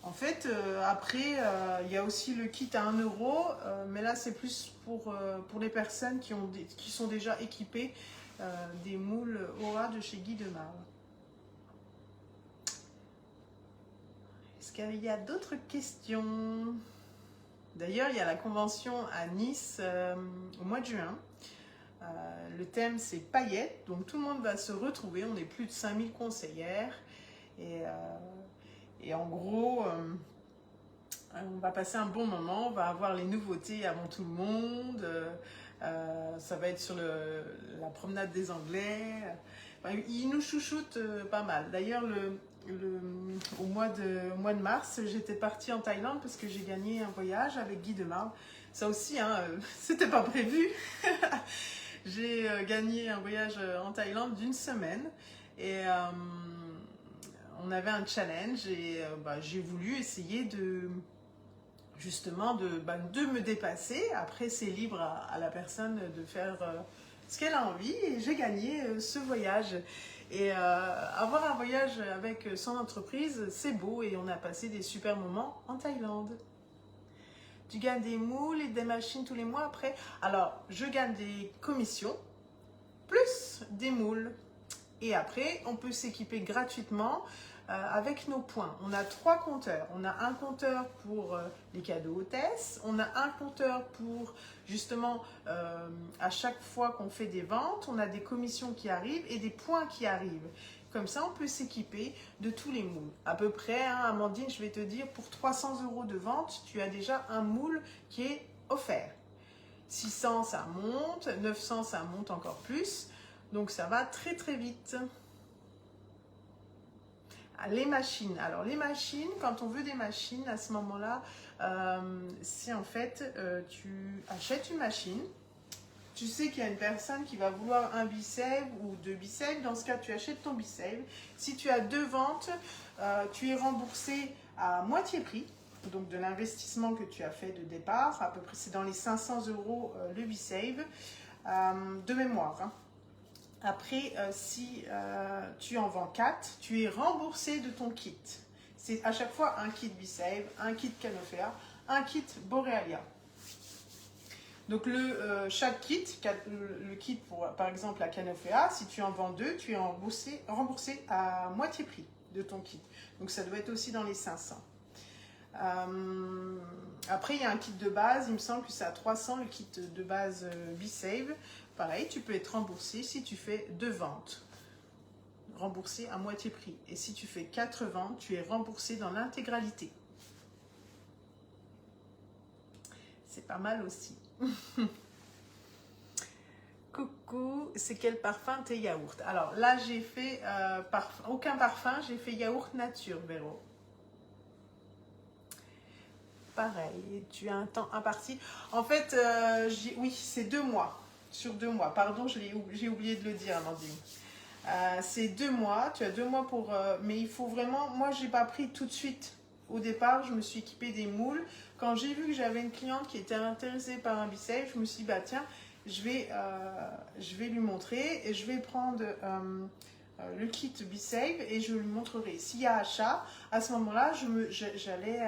En fait, après, il y a aussi le kit à 1 euro, mais là, c'est plus pour les personnes qui sont déjà équipées des moules Aura de chez Guy de Marle. Est-ce qu'il y a d'autres questions? D'ailleurs, il y a la convention à Nice au mois de juin. Le thème, c'est paillettes. Donc, tout le monde va se retrouver. On est plus de 5000 conseillères. Et en gros, on va passer un bon moment. On va avoir les nouveautés avant tout le monde. Ça va être sur la promenade des Anglais. Enfin, ils nous chouchoutent pas mal. D'ailleurs, au mois de mars, j'étais partie en Thaïlande parce que j'ai gagné un voyage avec Guy de Marle. Ça aussi, hein, c'était pas prévu. J'ai gagné un voyage en Thaïlande d'1 semaine et on avait un challenge et j'ai voulu essayer justement de me dépasser. Après, c'est libre à la personne de faire ce qu'elle a envie et j'ai gagné ce voyage. Et avoir un voyage avec son entreprise, c'est beau et on a passé des super moments en Thaïlande. Tu gagnes des moules et des machines tous les mois après. Alors, je gagne des commissions plus des moules. Et après, on peut s'équiper gratuitement avec nos points. On a 3 compteurs. On a un compteur pour les cadeaux hôtesses. On a un compteur pour, justement, à chaque fois qu'on fait des ventes, on a des commissions qui arrivent et des points qui arrivent. Comme ça, on peut s'équiper de tous les moules. À peu près, hein, Amandine, je vais te dire, pour 300 € de vente, tu as déjà un moule qui est offert. 600, ça monte. 900, ça monte encore plus. Donc, ça va très, très vite. Les machines. Alors, les machines, quand on veut des machines, à ce moment-là, c'est en fait, tu achètes une machine. Tu sais qu'il y a une personne qui va vouloir un B-Save ou 2 B-Save. Dans ce cas, tu achètes ton B-Save. Si tu as 2 ventes, tu es remboursé à moitié prix. Donc, de l'investissement que tu as fait de départ. À peu près, c'est dans les 500 € le B-Save. De mémoire, hein. Après, si tu en vends 4, tu es remboursé de ton kit. C'est à chaque fois un kit B-Save, un kit Canofea, un kit Borealia. Donc chaque kit, le kit pour par exemple la Canofea, si tu en vends 2, tu es remboursé à moitié prix de ton kit. Donc ça doit être aussi dans les 500. Après il y a un kit de base, il me semble que c'est à 300 le kit de base B-Save. Pareil, tu peux être remboursé si tu fais 2 ventes, remboursé à moitié prix. Et si tu fais 4 ventes, tu es remboursé dans l'intégralité. C'est pas mal aussi. Coucou, c'est quel parfum tes yaourts? Alors là, j'ai fait aucun parfum, j'ai fait yaourt nature, Véro. Pareil, tu as un temps imparti. En fait, oui, c'est 2 mois. Sur 2 mois. Pardon, j'ai oublié de le dire, Amandine. C'est 2 mois. Tu as 2 mois pour... mais il faut vraiment... Moi, j'ai pas pris tout de suite. Au départ, je me suis équipée des moules. Quand j'ai vu que j'avais une cliente qui était intéressée par un B-Save, je me suis dit, bah tiens, je vais lui montrer et je vais prendre le kit B-Save et je lui montrerai. S'il y a achat, à ce moment-là, j'allais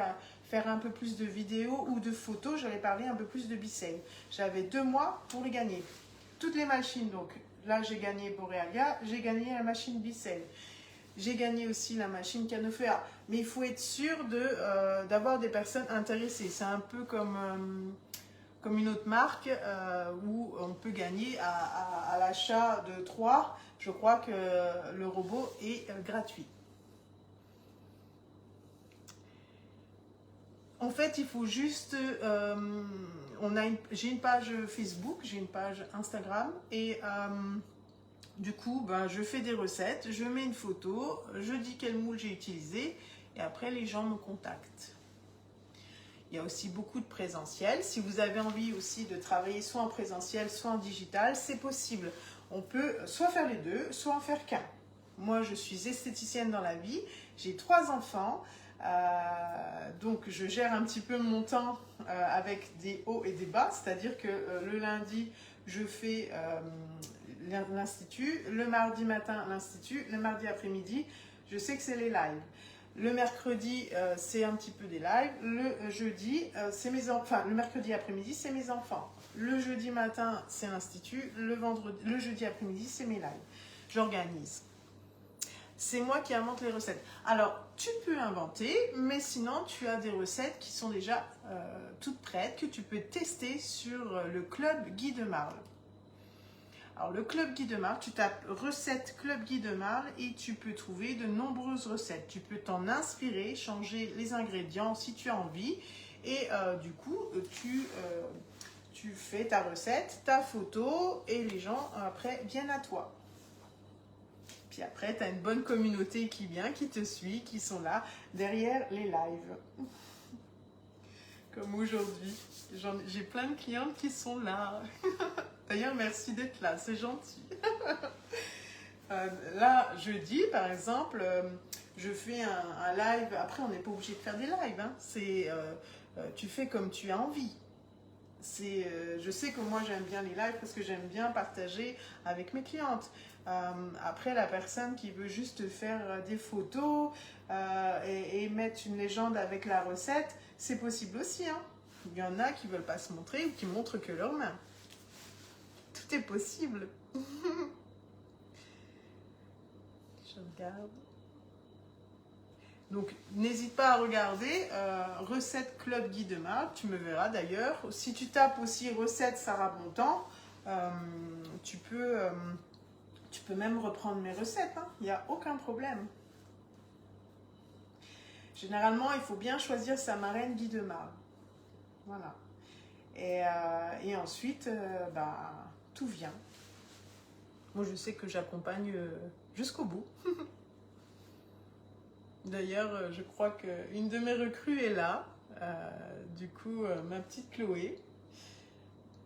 faire un peu plus de vidéos ou de photos, j'allais parler un peu plus de B-Save. J'avais 2 mois pour les gagner. Toutes les machines, donc là j'ai gagné Borealia, j'ai gagné la machine B-Save. J'ai gagné aussi la machine Canofea. Mais il faut être sûr d'avoir des personnes intéressées. C'est un peu comme une autre marque où on peut gagner à l'achat de 3. Je crois que le robot est gratuit. En fait, il faut juste... j'ai une page Facebook, j'ai une page Instagram et... du coup, je fais des recettes, je mets une photo, je dis quel moule j'ai utilisé et après les gens me contactent. Il y a aussi beaucoup de présentiel. Si vous avez envie aussi de travailler soit en présentiel, soit en digital, c'est possible. On peut soit faire les deux, soit en faire qu'un. Moi, je suis esthéticienne dans la vie, j'ai 3 enfants, donc je gère un petit peu mon temps avec des hauts et des bas, c'est-à-dire que le lundi, je fais... l'institut, le mardi matin l'institut, le mardi après-midi je sais que c'est les lives, le mercredi c'est un petit peu des lives, le jeudi c'est mes enfants, enfin le mercredi après-midi c'est mes enfants, le jeudi matin c'est l'institut, le jeudi après-midi c'est mes lives, j'organise. C'est moi qui invente les recettes. Alors, tu peux inventer, mais sinon, tu as des recettes qui sont déjà toutes prêtes, que tu peux tester sur le club Guy de Marle. Alors, le Club Guy de Marle, tu tapes recette Club Guy de Marle et tu peux trouver de nombreuses recettes. Tu peux t'en inspirer, changer les ingrédients si tu as envie. Et du coup, tu fais ta recette, ta photo et les gens après viennent à toi. Puis après, tu as une bonne communauté qui vient, qui te suit, qui sont là derrière les lives. Comme aujourd'hui. J'ai plein de clientes qui sont là. D'ailleurs, merci d'être là, c'est gentil. Là, jeudi, par exemple, je fais un live. Après, on n'est pas obligé de faire des lives. Hein. Tu fais comme tu as envie. Je sais que moi, j'aime bien les lives parce que j'aime bien partager avec mes clientes. Après, la personne qui veut juste faire des photos et mettre une légende avec la recette, c'est possible aussi. Hein. Il y en a qui ne veulent pas se montrer ou qui montrent que leurs mains. Tout est possible. Je regarde. Donc, n'hésite pas à regarder recette Club Guy de Marle. Tu me verras d'ailleurs. Si tu tapes aussi recette Sarah Bontemps, tu peux même reprendre mes recettes. Hein. Il n'y a aucun problème. Généralement, il faut bien choisir sa marraine Guy de Marle. Voilà. Et ensuite, tout vient. Moi, je sais que j'accompagne jusqu'au bout. D'ailleurs, je crois qu'une de mes recrues est là. Du coup, ma petite Chloé,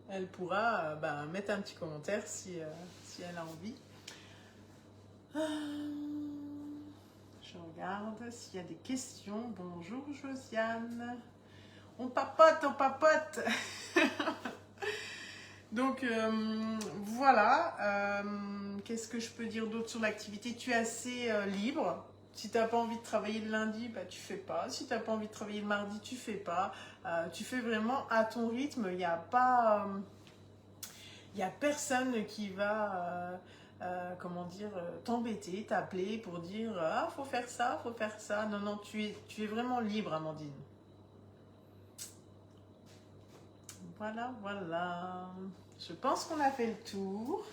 elle pourra mettre un petit commentaire si elle a envie. Je regarde s'il y a des questions. Bonjour Josiane. On papote, on papote. Donc voilà. Qu'est-ce que je peux dire d'autre sur l'activité? Tu es assez libre. Si tu n'as pas envie de travailler le lundi, bah, tu fais pas. Si tu n'as pas envie de travailler le mardi, tu fais pas. Tu fais vraiment à ton rythme. Il n'y a pas... il n'y a personne qui va, comment dire, t'embêter, t'appeler pour dire « Ah, faut faire ça, faut faire ça ». Non, non, tu es vraiment libre, Amandine. Voilà, voilà. Je pense qu'on a fait le tour.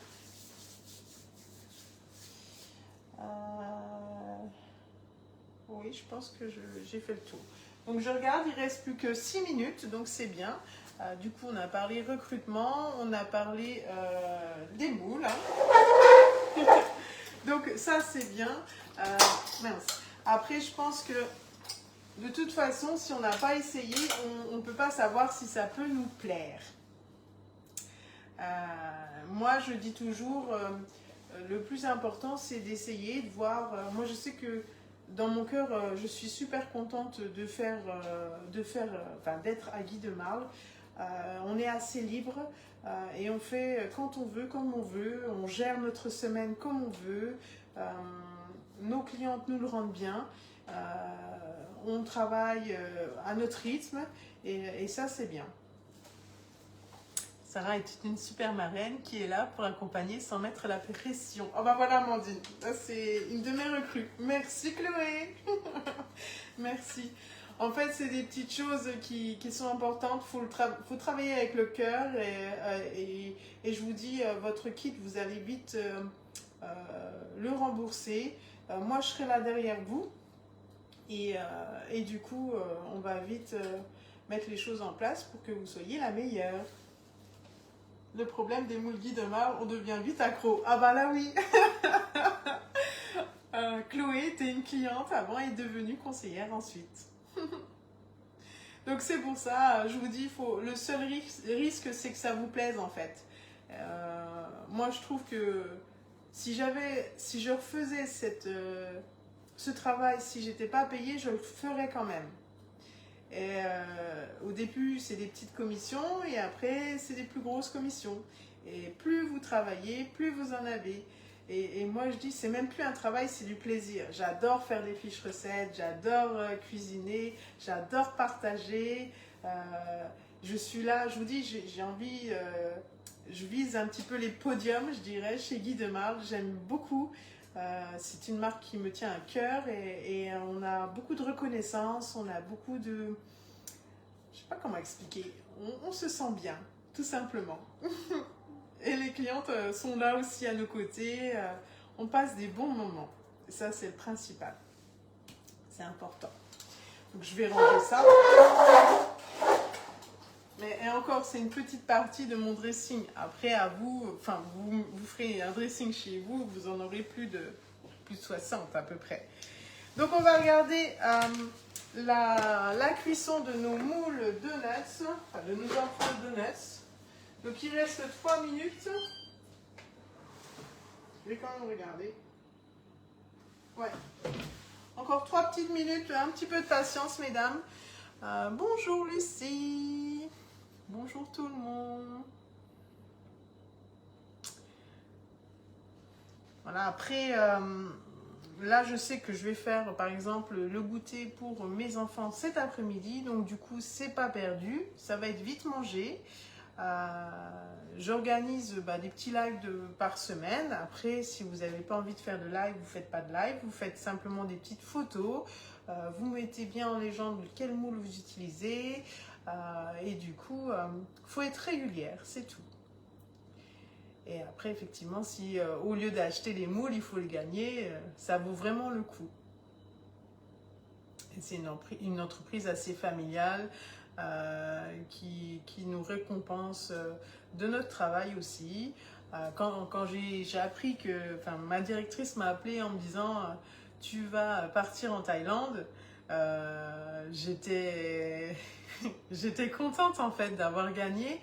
Oui, je pense que j'ai fait le tour. Donc je regarde, il ne reste plus que 6 minutes, donc c'est bien. Du coup, on a parlé recrutement, on a parlé des moules. Hein. Donc ça, c'est bien. Mince. Après, je pense que de toute façon, si on n'a pas essayé, on ne peut pas savoir si ça peut nous plaire. Moi, je dis toujours, le plus important, c'est d'essayer, de voir. Moi, je sais que dans mon cœur, je suis super contente d'être à Guy de Marle. On est assez libre et on fait quand on veut, comme on veut. On gère notre semaine comme on veut. Nos clientes nous le rendent bien. On travaille à notre rythme et ça, c'est bien. Sarah est une super marraine qui est là pour accompagner sans mettre la pression. Oh bah voilà Amandine, c'est une de mes recrues. Merci Chloé. Merci. En fait, c'est des petites choses qui sont importantes. Faut travailler avec le cœur et je vous dis, votre kit, vous allez vite le rembourser. Moi, je serai là derrière vous et du coup, on va vite mettre les choses en place pour que vous soyez la meilleure. Le problème des moules Guy de Marle, on devient vite accro. Ah bah là oui. Chloé était une cliente avant et est devenue conseillère ensuite. Donc c'est pour ça, je vous dis, le seul risque, c'est que ça vous plaise en fait. Moi je trouve que si je refaisais ce travail, si j'étais pas payée, je le ferais quand même. Et au début, c'est des petites commissions et après, c'est des plus grosses commissions. Et plus vous travaillez, plus vous en avez. Et moi, je dis, c'est même plus un travail, c'est du plaisir. J'adore faire des fiches recettes, j'adore cuisiner, j'adore partager. Je suis là, je vous dis, j'ai envie, je vise un petit peu les podiums, je dirais, chez Guy de Marle. J'aime beaucoup. C'est une marque qui me tient à cœur et on a beaucoup de reconnaissance, on a beaucoup de... Je sais pas comment expliquer, on se sent bien, tout simplement. Et les clientes sont là aussi à nos côtés, on passe des bons moments. Et ça, c'est le principal. C'est important. Donc je vais ranger ça. Et encore, c'est une petite partie de mon dressing. Après, à vous, enfin, vous ferez un dressing chez vous, vous en aurez plus de 60 à peu près. Donc, on va regarder la cuisson de nos moules donuts, enfin, de nos enfants donuts. Donc, il reste 3 minutes. Je vais quand même regarder. Ouais. Encore 3 petites minutes, un petit peu de patience, mesdames. Bonjour, Lucie. Bonjour tout le monde. Voilà, après, là, je sais que je vais faire, par exemple, le goûter pour mes enfants cet après-midi. Donc, du coup, c'est pas perdu. Ça va être vite mangé. J'organise des petits lives par semaine. Après, si vous n'avez pas envie de faire de live, vous ne faites pas de live. Vous faites simplement des petites photos. Vous mettez bien en légende quel moule vous utilisez. Et du coup, faut être régulière, c'est tout. Et après, effectivement, si au lieu d'acheter les moules, il faut le gagner, ça vaut vraiment le coup. C'est une entreprise assez familiale qui nous récompense de notre travail aussi. Quand j'ai appris que, enfin, ma directrice m'a appelée en me disant tu vas partir en Thaïlande, j'étais contente en fait d'avoir gagné.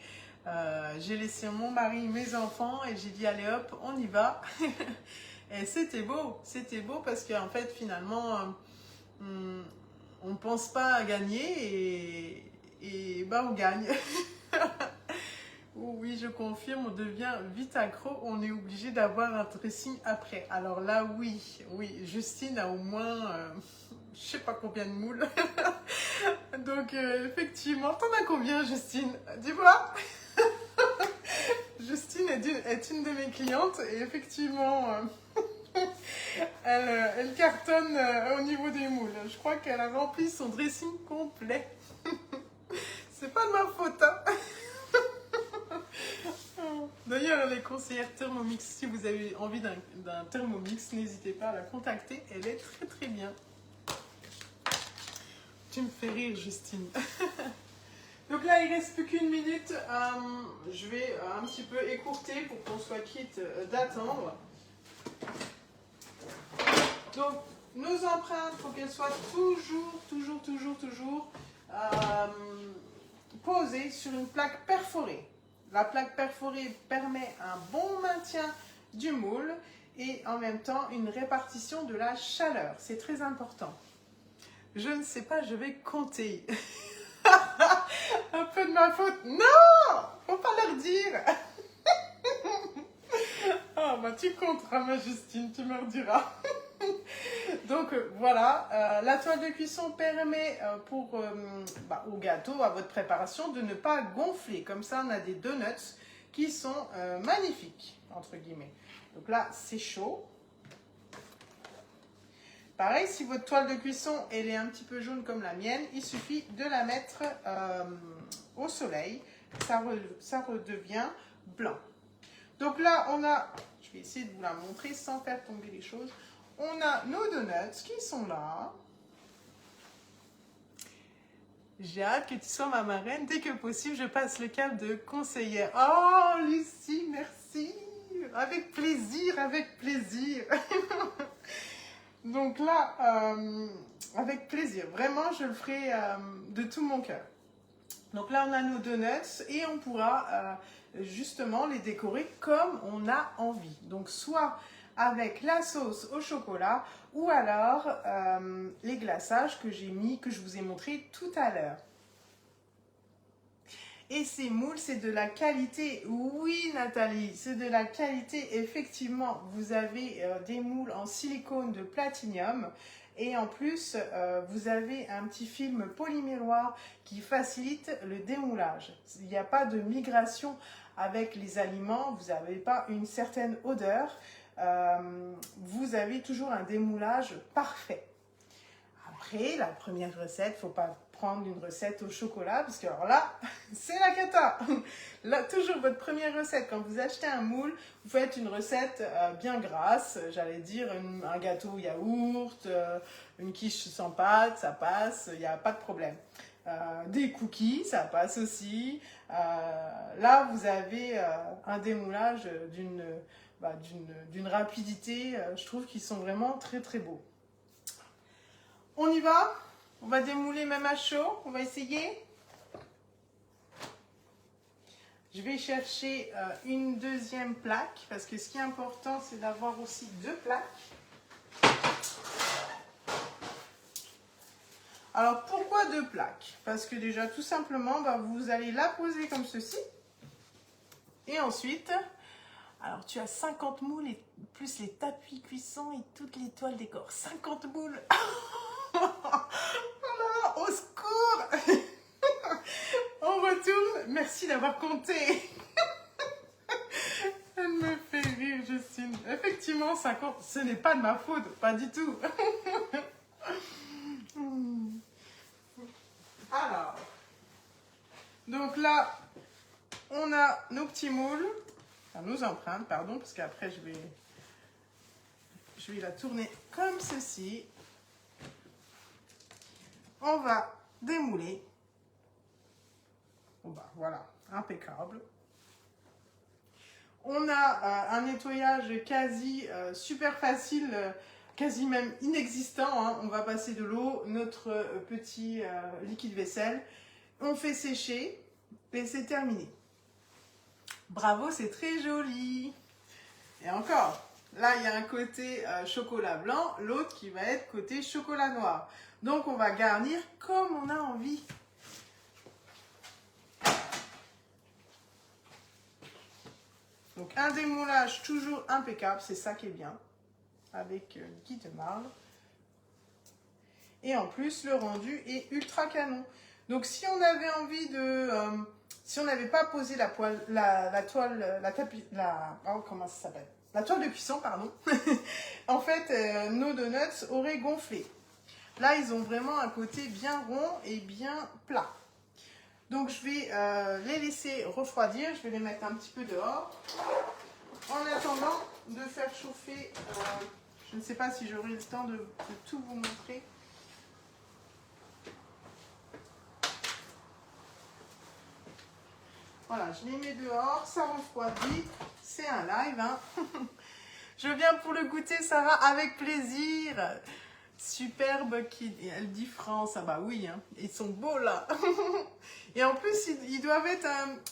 J'ai laissé mon mari, mes enfants et j'ai dit allez hop, on y va. Et c'était beau parce qu'en fait finalement on ne pense pas à gagner et on gagne. Oui, je confirme, on devient vite accro, on est obligé d'avoir un dressing après. Alors là, oui, Justine a au moins, je sais pas combien de moules. Donc, effectivement, t'en as combien, Justine? Dis-moi. Justine est une de mes clientes et effectivement, elle cartonne au niveau des moules. Je crois qu'elle a rempli son dressing complet. C'est pas de ma faute, hein. D'ailleurs, les conseillères Thermomix, si vous avez envie d'un Thermomix, n'hésitez pas à la contacter. Elle est très très bien. Tu me fais rire, Justine. Donc là, il reste plus qu'une minute. Je vais un petit peu écourter pour qu'on soit quitte d'attendre. Donc, nos empreintes, il faut qu'elles soient toujours posées sur une plaque perforée. La plaque perforée permet un bon maintien du moule et en même temps une répartition de la chaleur. C'est très important. Je ne sais pas, je vais compter. Un peu de ma faute. Non, faut pas leur dire. Ah, bah tu compteras, ma Justine, tu me le diras. Donc voilà, la toile de cuisson permet au gâteau, à votre préparation, de ne pas gonfler. Comme ça, on a des donuts qui sont magnifiques, entre guillemets. Donc là, c'est chaud. Pareil, si votre toile de cuisson elle est un petit peu jaune comme la mienne, il suffit de la mettre au soleil. Ça redevient blanc. Donc là, on a, je vais essayer de vous la montrer sans faire tomber les choses. On a nos donuts qui sont là. J'ai hâte que tu sois ma marraine. Dès que possible, je passe le cap de conseillère. Oh, Lucie, merci. Avec plaisir, avec plaisir. Donc là, avec plaisir. Vraiment, je le ferai de tout mon cœur. Donc là, on a nos donuts et on pourra justement les décorer comme on a envie. Donc soit avec la sauce au chocolat ou alors les glaçages que j'ai mis, que je vous ai montré tout à l'heure. Et ces moules, c'est de la qualité. Oui, Nathalie, c'est de la qualité. Effectivement, vous avez des moules en silicone de platinium. Et en plus, vous avez un petit film polymiroir qui facilite le démoulage. Il n'y a pas de migration avec les aliments. Vous n'avez pas une certaine odeur. Vous avez toujours un démoulage parfait. Après, la première recette, il ne faut pas prendre une recette au chocolat, parce que alors là, c'est la cata. Là, toujours votre première recette, quand vous achetez un moule, vous faites une recette bien grasse, j'allais dire un gâteau yaourt, une quiche sans pâte, ça passe, il n'y a pas de problème. Des cookies, ça passe aussi. Là, vous avez un démoulage d'une rapidité, je trouve qu'ils sont vraiment très très beaux. On y va? On va démouler même à chaud. On va essayer. Je vais chercher une deuxième plaque parce que ce qui est important, c'est d'avoir aussi deux plaques. Alors, pourquoi deux plaques? Parce que déjà, tout simplement, vous allez la poser comme ceci. Et ensuite, alors tu as 50 moules et plus les tapis cuissons et toutes les toiles décor. 50 moules. Voilà, au secours. On retourne. Merci d'avoir compté. Elle me fait rire, Justine. Effectivement, 50, ce n'est pas de ma faute, pas du tout. Alors, donc là, on a nos petits moules, enfin, nos empreintes, pardon, parce qu'après je vais la tourner comme ceci. On va démouler. Bon voilà, impeccable. On a un nettoyage quasi super facile, quasi même inexistant. Hein. On va passer de l'eau, notre petit liquide vaisselle. On fait sécher et c'est terminé. Bravo, c'est très joli. Et encore, là il y a un côté chocolat blanc, l'autre qui va être côté chocolat noir. Donc on va garnir comme on a envie. Donc un démoulage toujours impeccable, c'est ça qui est bien, avec Guy de Marle. Et en plus, le rendu est ultra canon. Donc si on avait envie de... si on n'avait pas posé la toile, oh, comment ça s'appelle? La toile de cuisson, pardon. En fait, nos donuts auraient gonflé. Là, ils ont vraiment un côté bien rond et bien plat. Donc je vais les laisser refroidir. Je vais les mettre un petit peu dehors. En attendant de faire chauffer... je ne sais pas si j'aurai le temps de tout vous montrer. Voilà, je les mets dehors, ça refroidit, c'est un live. Hein. Je viens pour le goûter, Sarah, avec plaisir. Superbe, elle dit France, ah bah oui, hein. Ils sont beaux là. Et en plus, ils doivent être,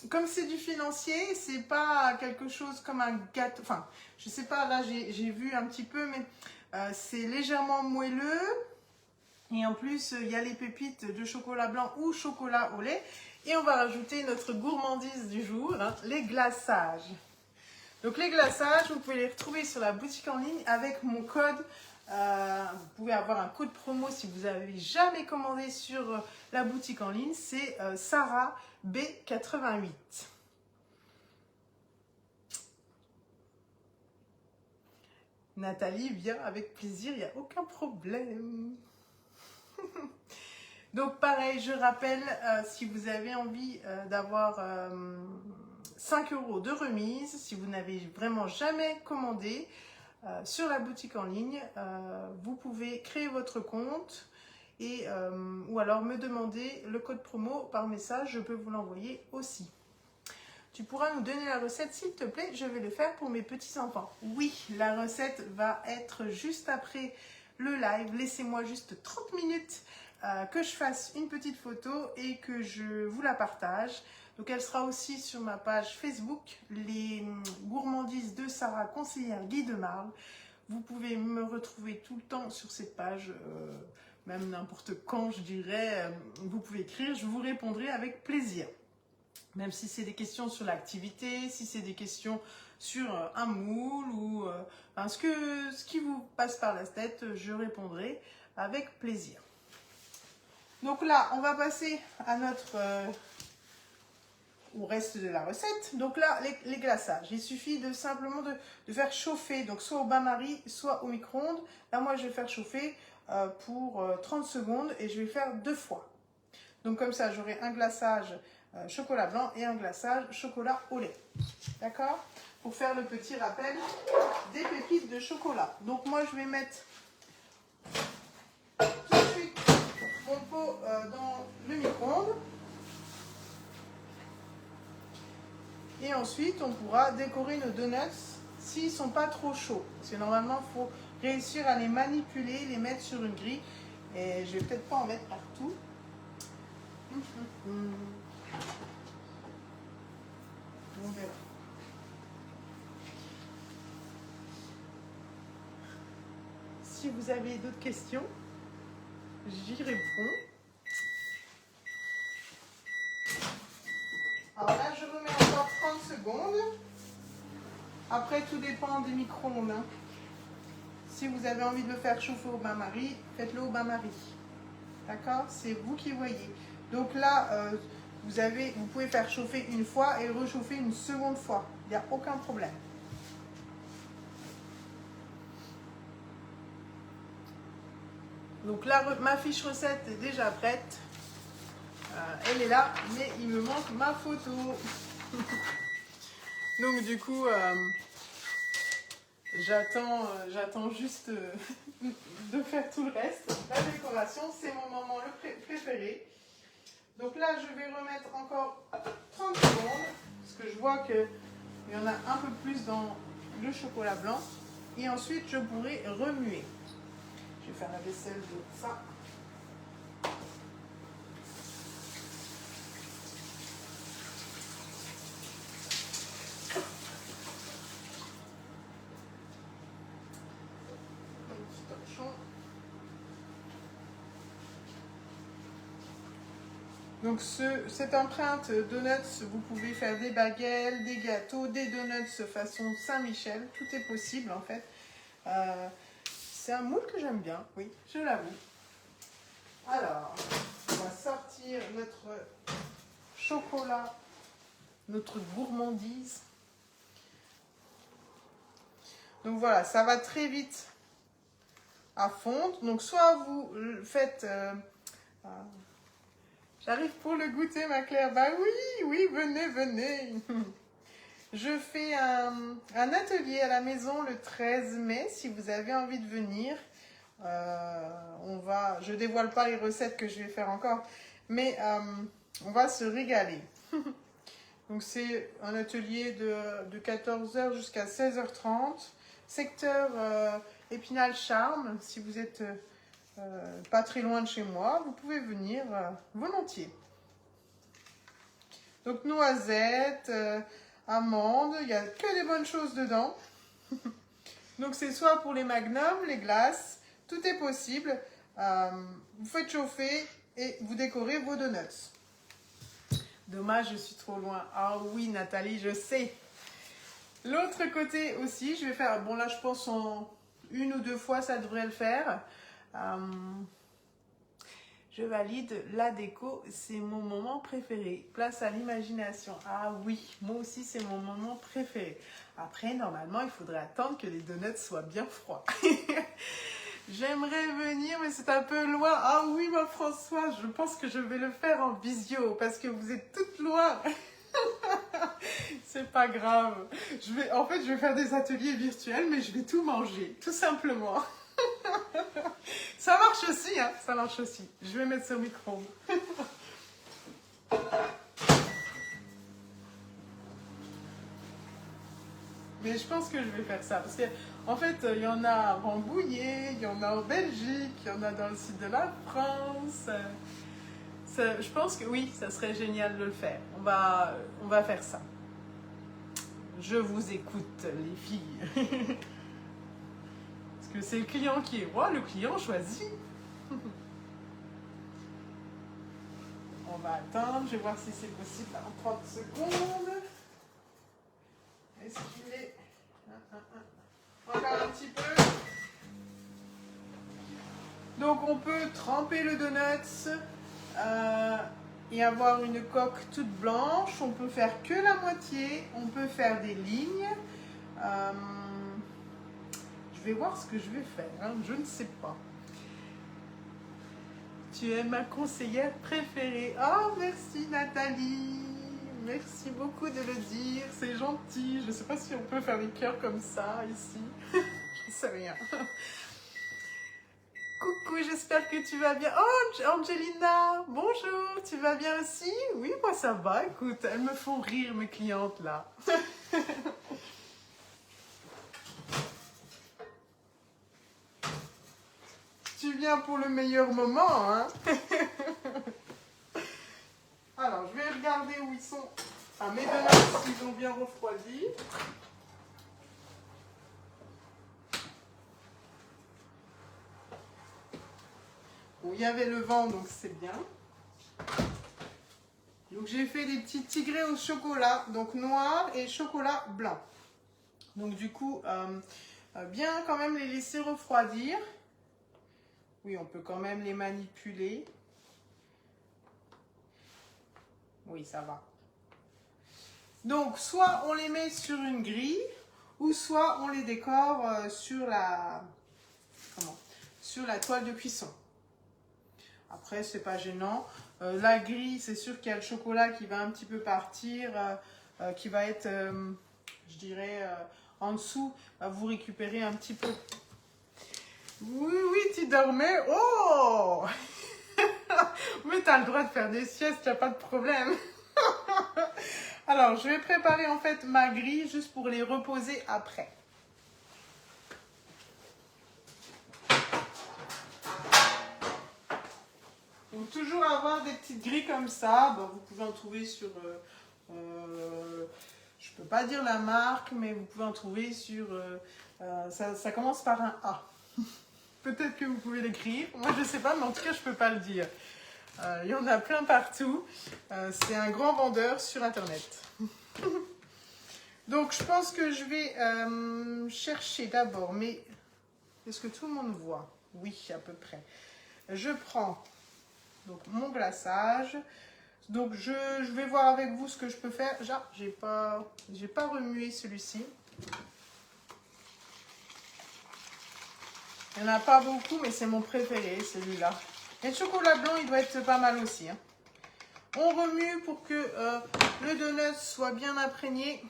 comme c'est du financier, c'est pas quelque chose comme un gâteau, enfin, je sais pas, là j'ai vu un petit peu, mais c'est légèrement moelleux. Et en plus, il y a les pépites de chocolat blanc ou chocolat au lait. Et on va rajouter notre gourmandise du jour, hein, les glaçages. Donc les glaçages, vous pouvez les retrouver sur la boutique en ligne avec mon code. Vous pouvez avoir un code promo si vous n'avez jamais commandé sur la boutique en ligne. C'est Sarah B88. Nathalie vient avec plaisir, il n'y a aucun problème. Donc pareil, je rappelle, si vous avez envie d'avoir 5 € de remise, si vous n'avez vraiment jamais commandé sur la boutique en ligne, vous pouvez créer votre compte et, ou alors me demander le code promo par message, je peux vous l'envoyer aussi. Tu pourras nous donner la recette s'il te plaît, je vais le faire pour mes petits-enfants. Oui, la recette va être juste après le live, laissez-moi juste 30 minutes que je fasse une petite photo et que je vous la partage. Donc elle sera aussi sur ma page Facebook, les gourmandises de Sarah, conseillère Guy de Marle. Vous pouvez me retrouver tout le temps sur cette page, même n'importe quand je dirais, vous pouvez écrire, je vous répondrai avec plaisir. Même si c'est des questions sur l'activité, si c'est des questions sur un moule ou enfin, ce qui vous passe par la tête, je répondrai avec plaisir. Donc là, on va passer à notre au reste de la recette. Donc là, les glaçages. Il suffit simplement de faire chauffer, donc soit au bain-marie, soit au micro-ondes. Là, moi, je vais faire chauffer pour 30 secondes et je vais faire 2 fois. Donc comme ça, j'aurai un glaçage chocolat blanc et un glaçage chocolat au lait. D'accord? Pour faire le petit rappel des pépites de chocolat. Donc moi, je vais mettre tout de suite mon pot dans le micro-ondes. Et ensuite, on pourra décorer nos donuts s'ils ne sont pas trop chauds. Parce que normalement, il faut réussir à les manipuler, les mettre sur une grille. Et je vais peut-être pas en mettre partout. On verra. Si vous avez d'autres questions, j'y réponds. Alors là, je remets encore 30 secondes. Après, tout dépend des micro-ondes. Hein. Si vous avez envie de le faire chauffer au bain-marie, faites-le au bain-marie. D'accord? C'est vous qui voyez. Donc là, vous pouvez faire chauffer une fois et rechauffer une seconde fois. Il n'y a aucun problème. Donc là, ma fiche recette est déjà prête. Elle est là, mais il me manque ma photo. Donc du coup, j'attends juste de faire tout le reste. La décoration, c'est mon moment préféré. Donc là, je vais remettre encore 30 secondes, parce que je vois qu'il y en a un peu plus dans le chocolat blanc. Et ensuite, je pourrai remuer. Je vais faire la vaisselle de ça. Donc cette empreinte donuts, vous pouvez faire des baguettes, des gâteaux, des donuts façon Saint-Michel. Tout est possible en fait. C'est un moule que j'aime bien, oui, je l'avoue. Alors, on va sortir notre chocolat, notre gourmandise. Donc voilà, ça va très vite à fondre. Donc soit vous faites... J'arrive pour le goûter, ma Claire. Bah oui, oui, venez, venez. Je fais un atelier à la maison le 13 mai, si vous avez envie de venir. Je dévoile pas les recettes que je vais faire encore, mais on va se régaler. Donc c'est un atelier de 14h jusqu'à 16h30, secteur Épinal-Charmes. Si vous êtes pas très loin de chez moi, vous pouvez venir volontiers. Donc noisettes, amandes, il n'y a que des bonnes choses dedans. Donc c'est soit pour les magnums, les glaces, tout est possible. Vous faites chauffer et vous décorez vos donuts. Dommage, je suis trop loin. Ah oui, Nathalie, je sais. L'autre côté aussi, je vais faire... Bon, là, je pense en 1 ou 2 fois, ça devrait le faire. Je valide la déco, c'est mon moment préféré. Place à l'imagination. Ah oui, moi aussi, c'est mon moment préféré. Après, normalement, il faudrait attendre que les donuts soient bien froids. J'aimerais venir, mais c'est un peu loin. Ah oui, ma Françoise, je pense que je vais le faire en visio parce que vous êtes toutes loin. C'est pas grave. En fait, je vais faire des ateliers virtuels, mais je vais tout manger, tout simplement. Ça marche aussi, hein, ça marche aussi. Je vais mettre ça au micro. Mais je pense que je vais faire ça. Parce qu'en fait, il y en a à Rambouillet, il y en a en Belgique, il y en a dans le sud de la France. Je pense que oui, ça serait génial de le faire. On va faire ça. Je vous écoute, les filles. Parce que c'est le client qui est roi, le client choisit. On va attendre, je vais voir si c'est possible en 30 secondes. Est-ce qu'il est... Encore un petit peu. Donc on peut tremper le donuts et avoir une coque toute blanche. On peut faire que la moitié. On peut faire des lignes. Je vais voir ce que je vais faire. Hein. Je ne sais pas. Tu es ma conseillère préférée. Oh, merci Nathalie. Merci beaucoup de le dire. C'est gentil. Je ne sais pas si on peut faire des cœurs comme ça ici. Je ne sais rien. Coucou, j'espère que tu vas bien. Oh, Angelina, bonjour. Tu vas bien aussi? Oui, moi ça va. Écoute, elles me font rire, mes clientes là. Tu viens pour le meilleur moment, hein? Alors, je vais regarder où ils sont. Ah, mes donuts, ils ont bien refroidi. Bon, il y avait le vent, donc c'est bien. Donc, j'ai fait des petits tigrés au chocolat, donc noir et chocolat blanc. Donc, du coup, bien quand même les laisser refroidir. Oui, on peut quand même les manipuler. Oui, ça va. Donc, soit on les met sur une grille, ou soit on les décore sur la toile de cuisson. Après, c'est pas gênant. La grille, c'est sûr qu'il y a le chocolat qui va un petit peu partir, qui va être, je dirais, en dessous. Vous récupérez un petit peu. Oui, oui, tu dormais. Oh! Mais tu as le droit de faire des siestes, il n'y a pas de problème. Alors, je vais préparer en fait ma grille juste pour les reposer après. Donc, toujours avoir des petites grilles comme ça. Bon, vous pouvez en trouver sur... je ne peux pas dire la marque, mais vous pouvez en trouver sur... ça commence par un A. Peut-être que vous pouvez l'écrire. Moi, je ne sais pas, mais en tout cas, je ne peux pas le dire. Il y en a plein partout. C'est un grand vendeur sur Internet. Donc, je pense que je vais chercher d'abord, mais est-ce que tout le monde voit? Oui, à peu près. Je prends donc, mon glaçage. Donc, je vais voir avec vous ce que je peux faire. J'ai pas remué celui-ci. Il n'y en a pas beaucoup, mais c'est mon préféré, celui-là. Et le chocolat blanc, il doit être pas mal aussi. Hein. On remue pour que le donut soit bien imprégné.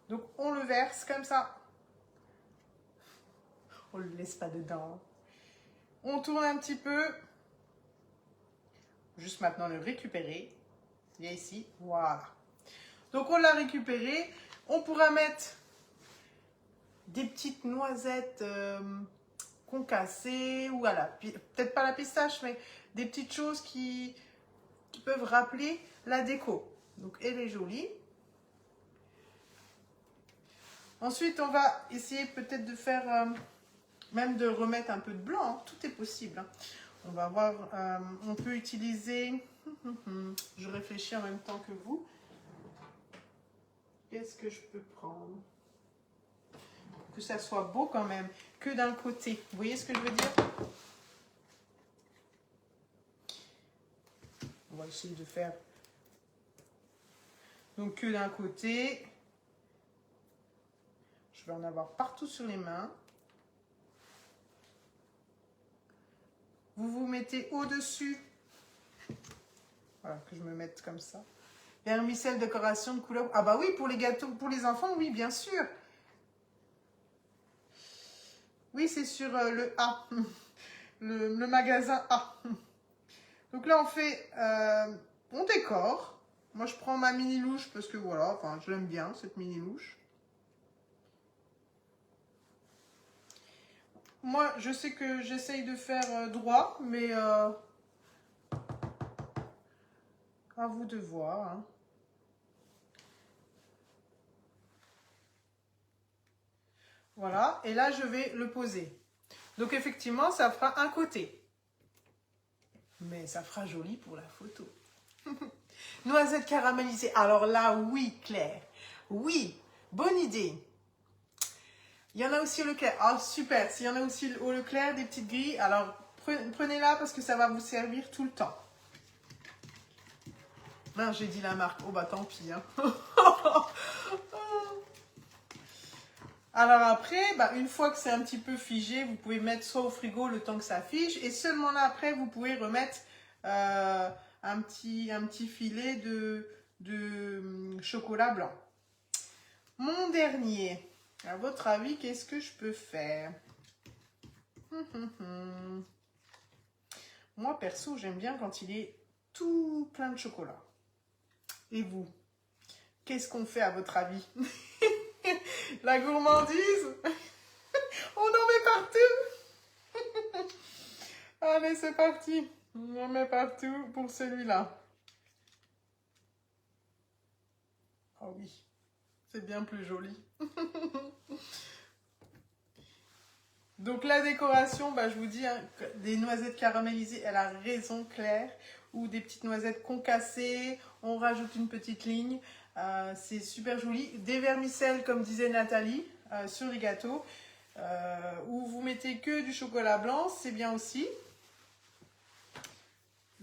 Donc, on le verse comme ça. On ne le laisse pas dedans. On tourne un petit peu. Juste maintenant le récupérer. Il y a ici. Voilà. Donc, on l'a récupéré. On pourra mettre des petites noisettes concassées. Ou voilà, peut-être pas la pistache, mais des petites choses qui peuvent rappeler la déco. Donc, elle est jolie. Ensuite, on va essayer peut-être de faire, même de remettre un peu de blanc. Hein. Tout est possible. Hein. On va voir, on peut utiliser, je réfléchis en même temps que vous. Qu'est-ce que je peux prendre? Que ça soit beau quand même, que d'un côté. Vous voyez ce que je veux dire? On va essayer de faire, donc que d'un côté. Je vais en avoir partout sur les mains. Vous vous mettez au-dessus. Voilà, que je me mette comme ça. Vermicelle décoration de couleur. Ah bah oui, pour les gâteaux, pour les enfants, oui, bien sûr. Oui, c'est sur le A. Le magasin A. Donc là, on fait... on décore. Moi, je prends ma mini louche parce que voilà, enfin, je l'aime bien, cette mini louche. Moi, je sais que j'essaye de faire droit, mais à vous de voir. Hein. Voilà, et là, je vais le poser. Donc, effectivement, ça fera un côté. Mais ça fera joli pour la photo. Noisettes caramélisées. Alors là, oui, Claire. Oui, bonne idée. Il y en a aussi au Leclerc. Ah, super. S'il y en a aussi au Leclerc, des petites grilles, alors prenez-la parce que ça va vous servir tout le temps. Non, j'ai dit la marque. Oh, bah tant pis. Hein. Alors après, bah, une fois que c'est un petit peu figé, vous pouvez mettre soit au frigo le temps que ça fige. Et seulement là, après, vous pouvez remettre un petit filet de chocolat blanc. Mon dernier. À votre avis, qu'est-ce que je peux faire? Moi, perso, j'aime bien quand il est tout plein de chocolat. Et vous? Qu'est-ce qu'on fait à votre avis? La gourmandise? On en met partout. Allez, c'est parti. On en met partout pour celui-là. Oh oui, c'est bien plus joli. Donc la décoration, bah, je vous dis, hein, des noisettes caramélisées, elle a raison, Claire, ou des petites noisettes concassées, on rajoute une petite ligne, c'est super joli. Des vermicelles, comme disait Nathalie, sur les gâteaux, ou vous mettez que du chocolat blanc, c'est bien aussi.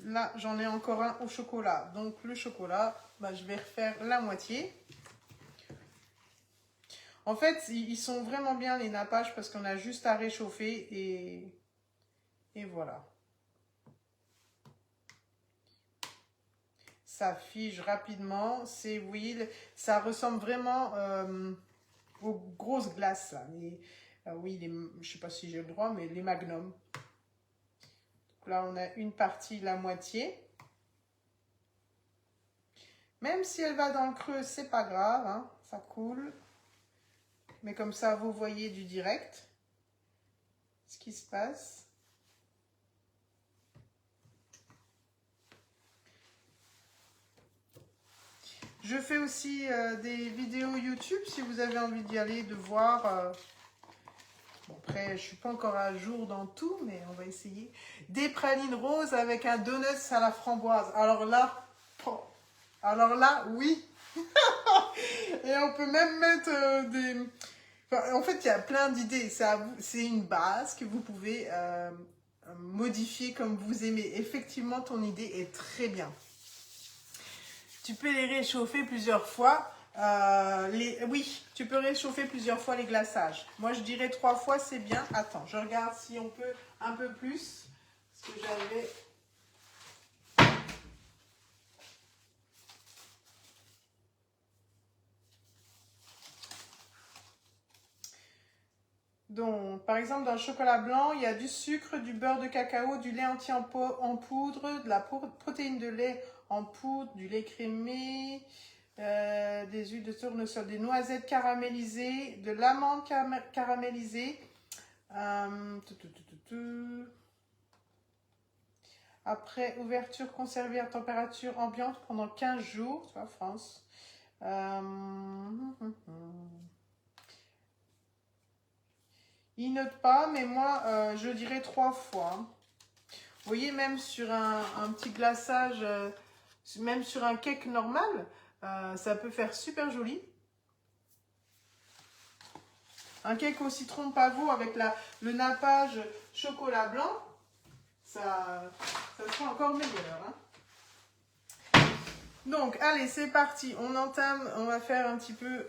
Là, j'en ai encore un au chocolat, donc le chocolat, bah, je vais refaire la moitié. En fait, ils sont vraiment bien les nappages parce qu'on a juste à réchauffer et voilà. Ça fige rapidement, c'est huile. Ça ressemble vraiment aux grosses glaces. Là. Oui, je ne sais pas si j'ai le droit, mais les Magnum. Donc là, on a une partie, la moitié. Même si elle va dans le creux, c'est pas grave, hein, ça coule. Mais comme ça, vous voyez du direct ce qui se passe. Je fais aussi des vidéos YouTube si vous avez envie d'y aller, de voir. Bon, après, après, je suis pas encore à jour dans tout, mais on va essayer. Des pralines roses avec un donuts à la framboise. Alors là, oui. Et on peut même mettre des... Enfin, en fait, il y a plein d'idées. C'est une base que vous pouvez modifier comme vous aimez. Effectivement, ton idée est très bien. Tu peux les réchauffer plusieurs fois. Oui, tu peux réchauffer plusieurs fois les glaçages. Moi, je dirais 3 fois, c'est bien. Attends, je regarde si on peut un peu plus. Parce que j'avais... Donc, par exemple, dans le chocolat blanc, il y a du sucre, du beurre de cacao, du lait entier en poudre, de la protéine de lait en poudre, du lait crémé, des huiles de tournesol, des noisettes caramélisées, de l'amande caramélisée. Après, ouverture conservée à température ambiante pendant 15 jours, tu vois, France. Il note pas, mais moi, je dirais 3 fois. Vous voyez, même sur un petit glaçage, même sur un cake normal, ça peut faire super joli. Un cake au citron pavot avec le nappage chocolat blanc, ça sera encore meilleur. Hein. Donc, allez, c'est parti. On entame, on va faire un petit peu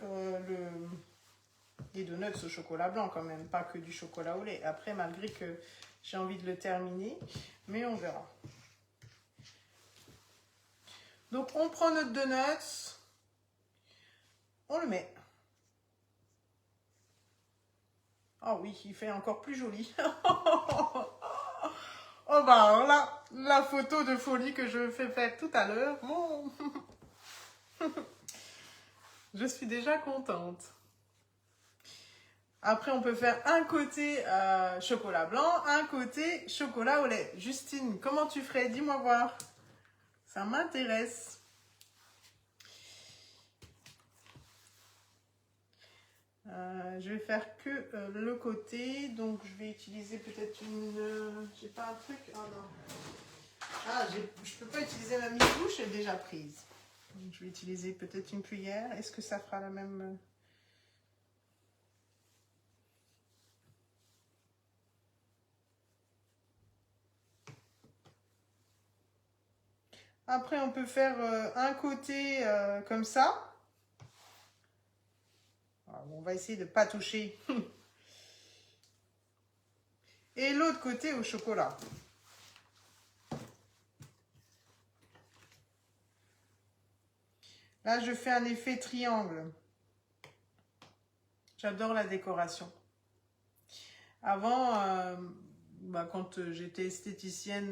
des donuts au chocolat blanc quand même, pas que du chocolat au lait. Après, malgré que j'ai envie de le terminer, mais on verra. Donc, on prend notre donuts, on le met. Oh oui, il fait encore plus joli. Oh bah alors là, la photo de folie que je fais faire tout à l'heure, bon. Je suis déjà contente. Après, on peut faire un côté chocolat blanc, un côté chocolat au lait. Justine, comment tu ferais? Dis-moi voir. Ça m'intéresse. Je vais faire que le côté, donc je vais utiliser peut-être une... j'ai pas un truc? Oh non. Ah, je peux pas utiliser ma mini-bouche, elle est déjà prise. Donc, je vais utiliser peut-être une cuillère. Est-ce que ça fera la même... Après, on peut faire un côté comme ça. Alors, on va essayer de ne pas toucher. Et l'autre côté au chocolat. Là, je fais un effet triangle. J'adore la décoration. Avant, quand j'étais esthéticienne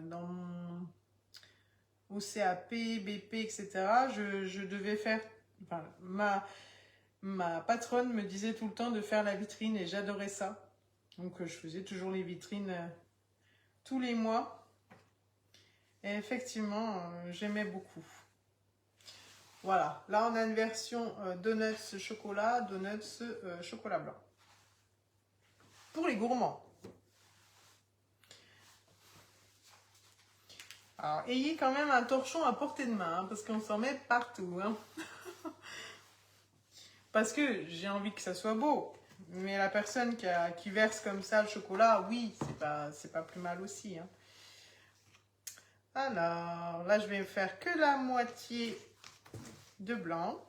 dans mon au CAP, BP, etc., je devais faire... Enfin, ma patronne me disait tout le temps de faire la vitrine et j'adorais ça. Donc, je faisais toujours les vitrines tous les mois. Et effectivement, j'aimais beaucoup. Voilà, là on a une version donuts chocolat, donuts chocolat blanc. Pour les gourmands. Alors, ayez quand même un torchon à portée de main, hein, parce qu'on s'en met partout. Hein. Parce que j'ai envie que ça soit beau. Mais la personne qui verse comme ça le chocolat, oui, c'est pas plus mal aussi. Hein. Alors, là je vais faire que la moitié de blanc.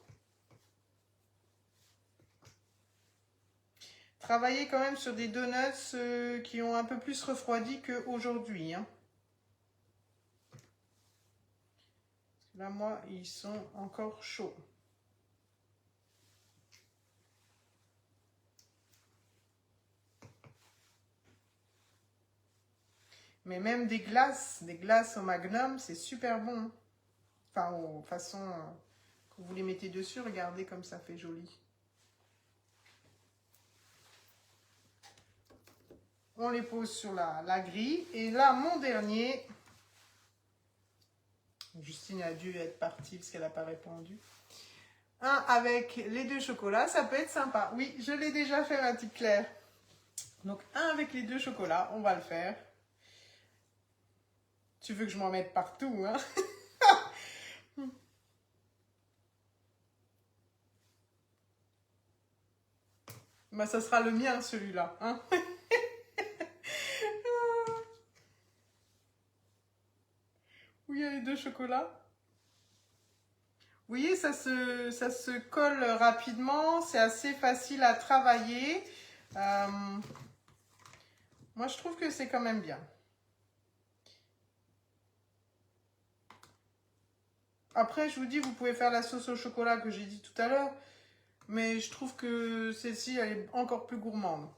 Travaillez quand même sur des donuts qui ont un peu plus refroidi qu'aujourd'hui. Hein. Là, moi, ils sont encore chauds. Mais même des glaces au magnum, c'est super bon. Enfin, de façon, quand vous les mettez dessus, regardez comme ça fait joli. On les pose sur la grille. Et là, mon dernier... Justine a dû être partie parce qu'elle n'a pas répondu. Un avec les 2 chocolats, ça peut être sympa. Oui, je l'ai déjà fait, ma petite Claire. Donc, un avec les deux chocolats, on va le faire. Tu veux que je m'en mette partout, hein? Bah, ça sera le mien, celui-là, hein? Où il y a les deux chocolats? Vous voyez, ça se colle rapidement, c'est assez facile à travailler. Moi, je trouve que c'est quand même bien. Après, je vous dis, vous pouvez faire la sauce au chocolat que j'ai dit tout à l'heure, mais je trouve que celle-ci, elle est encore plus gourmande.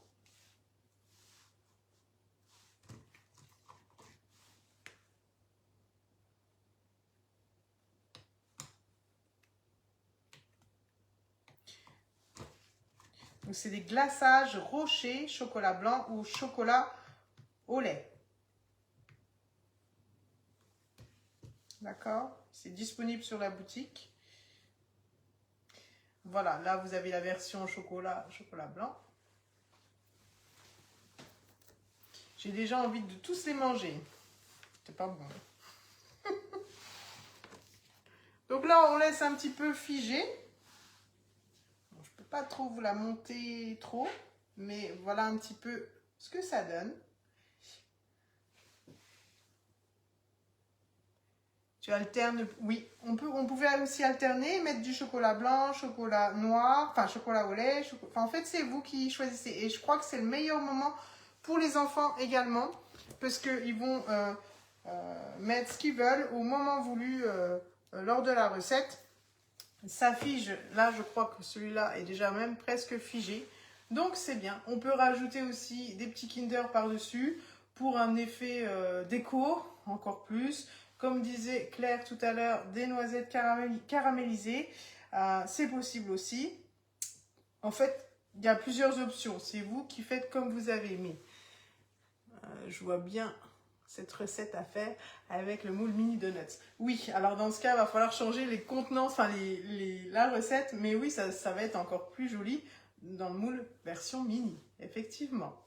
Donc, c'est des glaçages rochers, chocolat blanc ou chocolat au lait. D'accord? C'est disponible sur la boutique. Voilà, là, vous avez la version chocolat blanc. J'ai déjà envie de tous les manger. C'est pas bon. Donc là, on laisse un petit peu figer. Bon, je peux pas trop vous la monter trop, mais voilà un petit peu ce que ça donne. Tu alternes, oui, on pouvait aussi alterner, mettre du chocolat blanc, chocolat noir, enfin chocolat au lait, enfin en fait c'est vous qui choisissez. Et je crois que c'est le meilleur moment pour les enfants également, parce qu'ils vont mettre ce qu'ils veulent au moment voulu lors de la recette. Ça fige, là je crois que celui-là est déjà même presque figé, donc c'est bien. On peut rajouter aussi des petits Kinder par-dessus pour un effet déco, encore plus. Comme disait Claire tout à l'heure, des noisettes caramélisées, c'est possible aussi. En fait, il y a plusieurs options. C'est vous qui faites comme vous avez aimé. Je vois bien cette recette à faire avec le moule mini donuts. Oui, alors dans ce cas, il va falloir changer les contenants, enfin la recette. Mais oui, ça va être encore plus joli dans le moule version mini, effectivement.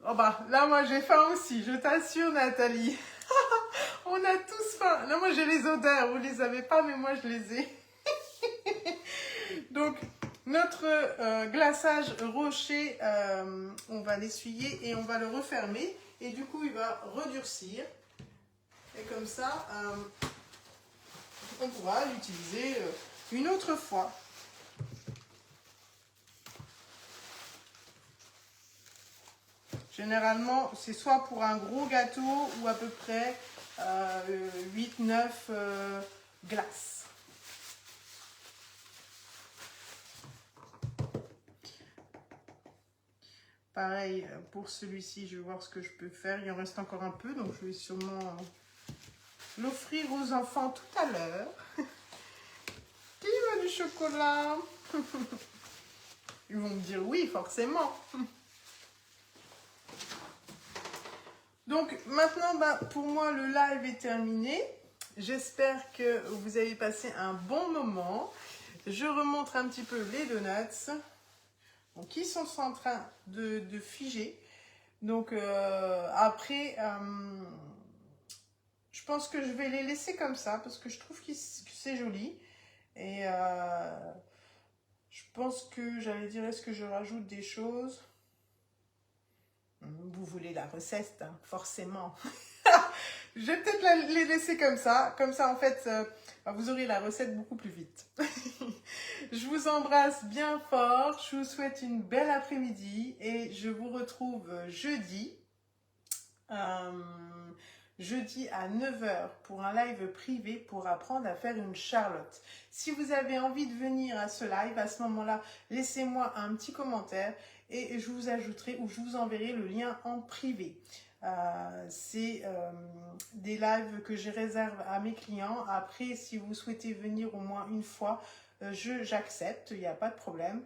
Oh bah, là, moi, j'ai faim aussi, je t'assure, Nathalie. On a tous faim. Là, moi, j'ai les odeurs. Vous les avez pas, mais moi, je les ai. Donc, notre glaçage rocher, on va l'essuyer et on va le refermer. Et du coup, il va redurcir. Et comme ça, on pourra l'utiliser une autre fois. Généralement, c'est soit pour un gros gâteau ou à peu près 8-9 glaces. Pareil, pour celui-ci, je vais voir ce que je peux faire. Il en reste encore un peu, donc je vais sûrement l'offrir aux enfants tout à l'heure. Qui veut du chocolat? Ils vont me dire oui, forcément. Donc maintenant, pour moi, le live est terminé. J'espère que vous avez passé un bon moment. Je remontre un petit peu les donuts. Donc, ils sont en train de figer. Donc après, je pense que je vais les laisser comme ça parce que je trouve que c'est joli. Et je pense que j'allais dire, est-ce que je rajoute des choses? Vous voulez la recette, hein, forcément. Je vais peut-être les laisser comme ça. Comme ça, en fait, vous aurez la recette beaucoup plus vite. Je vous embrasse bien fort. Je vous souhaite une belle après-midi. Et je vous retrouve jeudi. Jeudi à 9 h pour un live privé pour apprendre à faire une charlotte. Si vous avez envie de venir à ce live, à ce moment-là, laissez-moi un petit commentaire et je vous ajouterai ou je vous enverrai le lien en privé. C'est des lives que je réserve à mes clients. Après, si vous souhaitez venir au moins une fois, j'accepte, il n'y a pas de problème.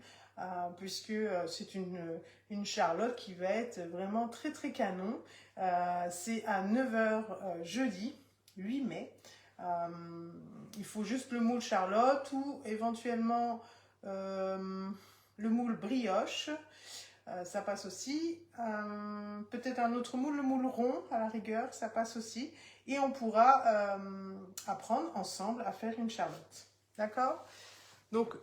Puisque c'est une charlotte qui va être vraiment très très canon. C'est à 9 h jeudi 8 mai. Il faut juste le moule charlotte ou éventuellement le moule brioche. ça passe aussi. Peut-être un autre moule, le moule rond à la rigueur, ça passe aussi. Et on pourra apprendre ensemble à faire une charlotte. D'accord? Donc,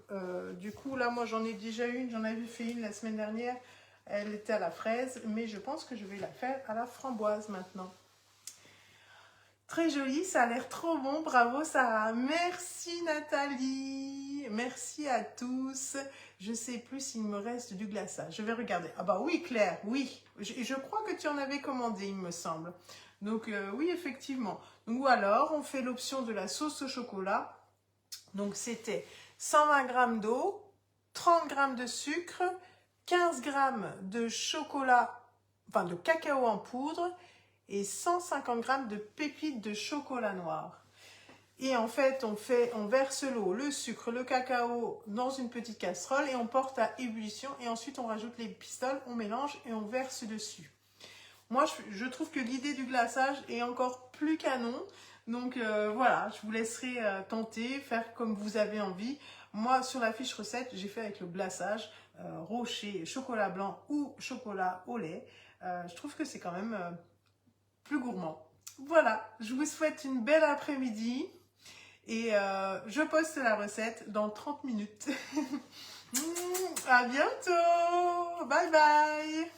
du coup, là, moi, j'en ai déjà une. J'en avais fait une la semaine dernière. Elle était à la fraise, mais je pense que je vais la faire à la framboise maintenant. Très joli, ça a l'air trop bon. Bravo, Sarah. Merci, Nathalie. Merci à tous. Je sais plus s'il me reste du glaçage. Je vais regarder. Ah bah oui, Claire, oui. Je crois que tu en avais commandé, il me semble. Donc, oui, effectivement. Donc, ou alors, on fait l'option de la sauce au chocolat. Donc, c'était 120 g d'eau, 30 g de sucre, 15 g de chocolat, enfin de cacao en poudre et 150 g de pépites de chocolat noir. Et en fait, on verse l'eau, le sucre, le cacao dans une petite casserole et on porte à ébullition. Et ensuite, on rajoute les pistoles, on mélange et on verse dessus. Moi, je trouve que l'idée du glaçage est encore plus canon. Donc voilà, je vous laisserai tenter, faire comme vous avez envie. Moi, sur la fiche recette, j'ai fait avec le glaçage, rocher, chocolat blanc ou chocolat au lait. Je trouve que c'est quand même plus gourmand. Voilà, je vous souhaite une belle après-midi et je poste la recette dans 30 minutes. À bientôt, bye bye.